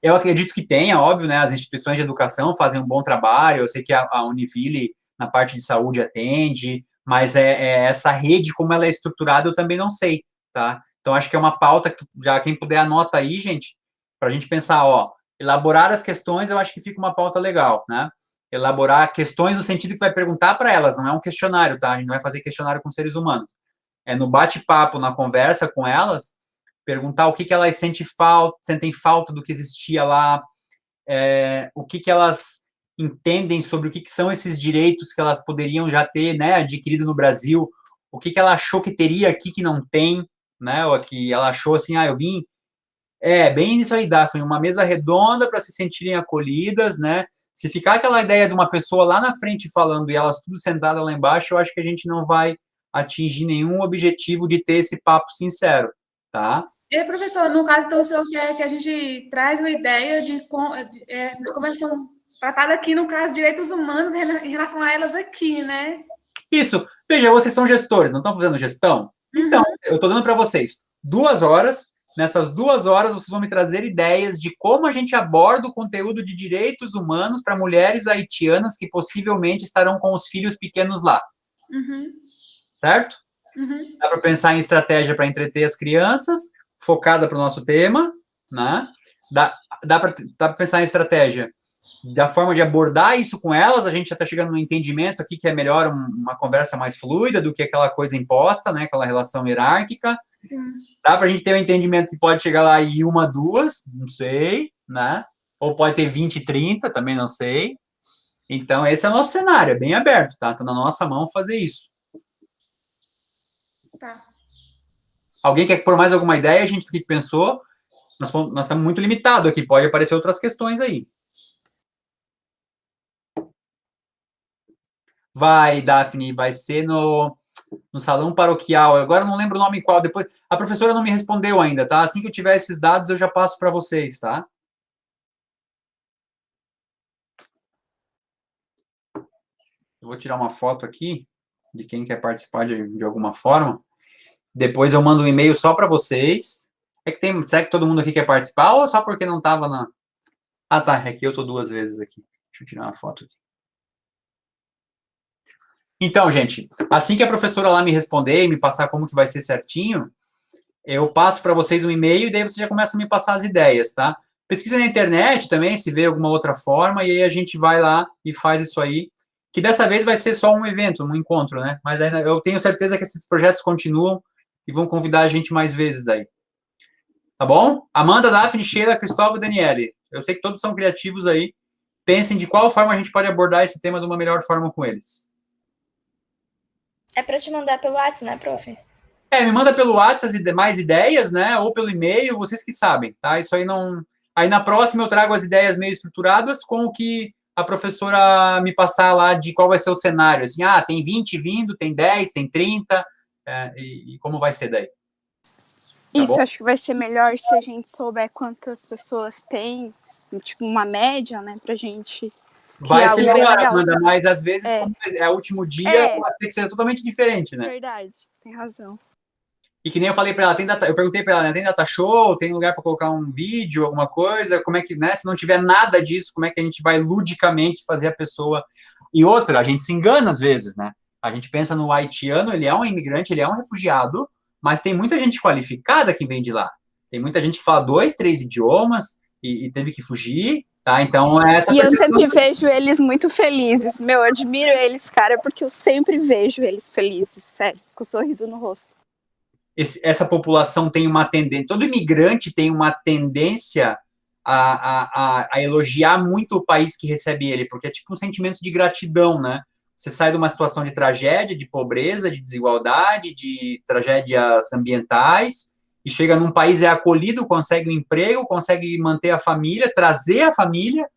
Eu acredito que tenha, óbvio, né? As instituições de educação fazem um bom trabalho. Eu sei que a Univille, na parte de saúde, atende. Mas essa rede, como ela é estruturada, eu também não sei, tá? Então, acho que é uma pauta que já quem puder anota aí, gente, para a gente pensar, elaborar as questões, eu acho que fica uma pauta legal, né? Elaborar questões no sentido que vai perguntar para elas, não é um questionário, tá? A gente não vai fazer questionário com seres humanos. No bate-papo, na conversa com elas, perguntar o que elas sentem falta do que existia lá, o que elas entendem sobre o que são esses direitos que elas poderiam já ter, né, adquirido no Brasil, o que ela achou que teria aqui que não tem, né, ou que ela achou assim, eu vim... bem isso aí, Daphne, uma mesa redonda para se sentirem acolhidas, né, se ficar aquela ideia de uma pessoa lá na frente falando e elas tudo sentadas lá embaixo, eu acho que a gente não vai atingir nenhum objetivo de ter esse papo sincero, tá? E, professor, no caso, então, o senhor quer que a gente traz uma ideia de como elas são tratadas aqui, no caso, direitos humanos em relação a elas aqui, né? Isso. Veja, vocês são gestores, não estão fazendo gestão? Então, eu estou dando para vocês 2 horas. Nessas 2 horas, vocês vão me trazer ideias de como a gente aborda o conteúdo de direitos humanos para mulheres haitianas que possivelmente estarão com os filhos pequenos lá. Certo? Dá para pensar em estratégia para entreter as crianças, focada para o nosso tema, né? Dá para pensar em estratégia da forma de abordar isso com elas, a gente já está chegando no entendimento aqui que é melhor uma conversa mais fluida do que aquela coisa imposta, né, aquela relação hierárquica. Dá para a gente ter um entendimento que pode chegar lá e uma, duas, não sei, né? Ou pode ter 20, 30, também não sei. Então, esse é o nosso cenário, é bem aberto, tá? Tá na nossa mão fazer isso. Tá. Alguém quer pôr mais alguma ideia, gente, do que pensou? Nós estamos muito limitados aqui, pode aparecer outras questões aí. Vai, Daphne, vai ser no salão paroquial. Agora eu não lembro o nome qual. Depois, a professora não me respondeu ainda, tá? Assim que eu tiver esses dados, eu já passo para vocês, tá? Eu vou tirar uma foto aqui de quem quer participar de alguma forma. Depois eu mando um e-mail só para vocês. Será que todo mundo aqui quer participar ou só porque não estava na... Ah, tá. Aqui eu tô 2 vezes aqui. Deixa eu tirar uma foto aqui. Então, gente, assim que a professora lá me responder e me passar como que vai ser certinho, eu passo para vocês um e-mail e daí vocês já começam a me passar as ideias, tá? Pesquisa na internet também, se vê alguma outra forma, e aí a gente vai lá e faz isso aí, que dessa vez vai ser só um evento, um encontro, né? Mas aí eu tenho certeza que esses projetos continuam e vão convidar a gente mais vezes aí. Tá bom? Amanda, Daphne, Sheila, Cristóvão e Daniele. Eu sei que todos são criativos aí. Pensem de qual forma a gente pode abordar esse tema de uma melhor forma com eles. É para te mandar pelo WhatsApp, né, prof? Me manda pelo WhatsApp as demais ideias, né? Ou pelo e-mail, vocês que sabem, tá? Isso aí não... Aí na próxima eu trago as ideias meio estruturadas com o que a professora me passar lá de qual vai ser o cenário. Assim, tem 20 vindo, tem 10, tem 30, e como vai ser daí? Isso, acho que vai ser melhor se a gente souber quantas pessoas tem, tipo, uma média, né, pra gente... Vai ser melhor, Amanda, mas às vezes, como é o último dia, pode ser que seja totalmente diferente, né? Verdade, tem razão. E que nem eu falei para ela, eu perguntei para ela, né, tem data show, tem lugar para colocar um vídeo, alguma coisa, como é que, né, se não tiver nada disso, como é que a gente vai ludicamente fazer a pessoa... E outra, a gente se engana às vezes, né? A gente pensa no haitiano, ele é um imigrante, ele é um refugiado, mas tem muita gente qualificada que vem de lá. Tem muita gente que fala 2, 3 idiomas e teve que fugir, tá? Então, essa... E eu sempre vejo eles muito felizes. Eu admiro eles, cara, porque eu sempre vejo eles felizes, sério, com um sorriso no rosto. Essa população tem uma tendência, todo imigrante tem uma tendência a elogiar muito o país que recebe ele, porque é tipo um sentimento de gratidão, né? Você sai de uma situação de tragédia, de pobreza, de desigualdade, de tragédias ambientais, e chega num país, é acolhido, consegue um emprego, consegue manter a família, trazer a família.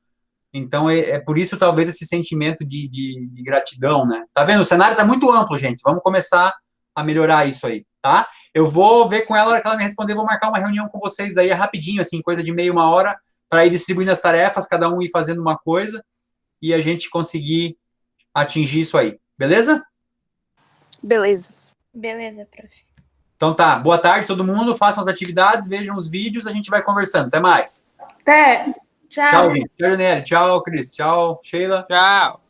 Então, é por isso, talvez, esse sentimento de gratidão, né? Tá vendo? O cenário tá muito amplo, gente. Vamos começar a melhorar isso aí, tá? Eu vou ver com ela, na hora que ela me responder, vou marcar uma reunião com vocês daí, rapidinho, assim, coisa de meia, uma hora, para ir distribuindo as tarefas, cada um ir fazendo uma coisa, e a gente conseguir atingir isso aí. Beleza? Beleza. Beleza, prof. Então tá, boa tarde todo mundo, façam as atividades, vejam os vídeos, a gente vai conversando. Até mais. Até. Tchau. Tchau, gente. Tchau, Janelle. Tchau, Cris. Tchau, Sheila. Tchau.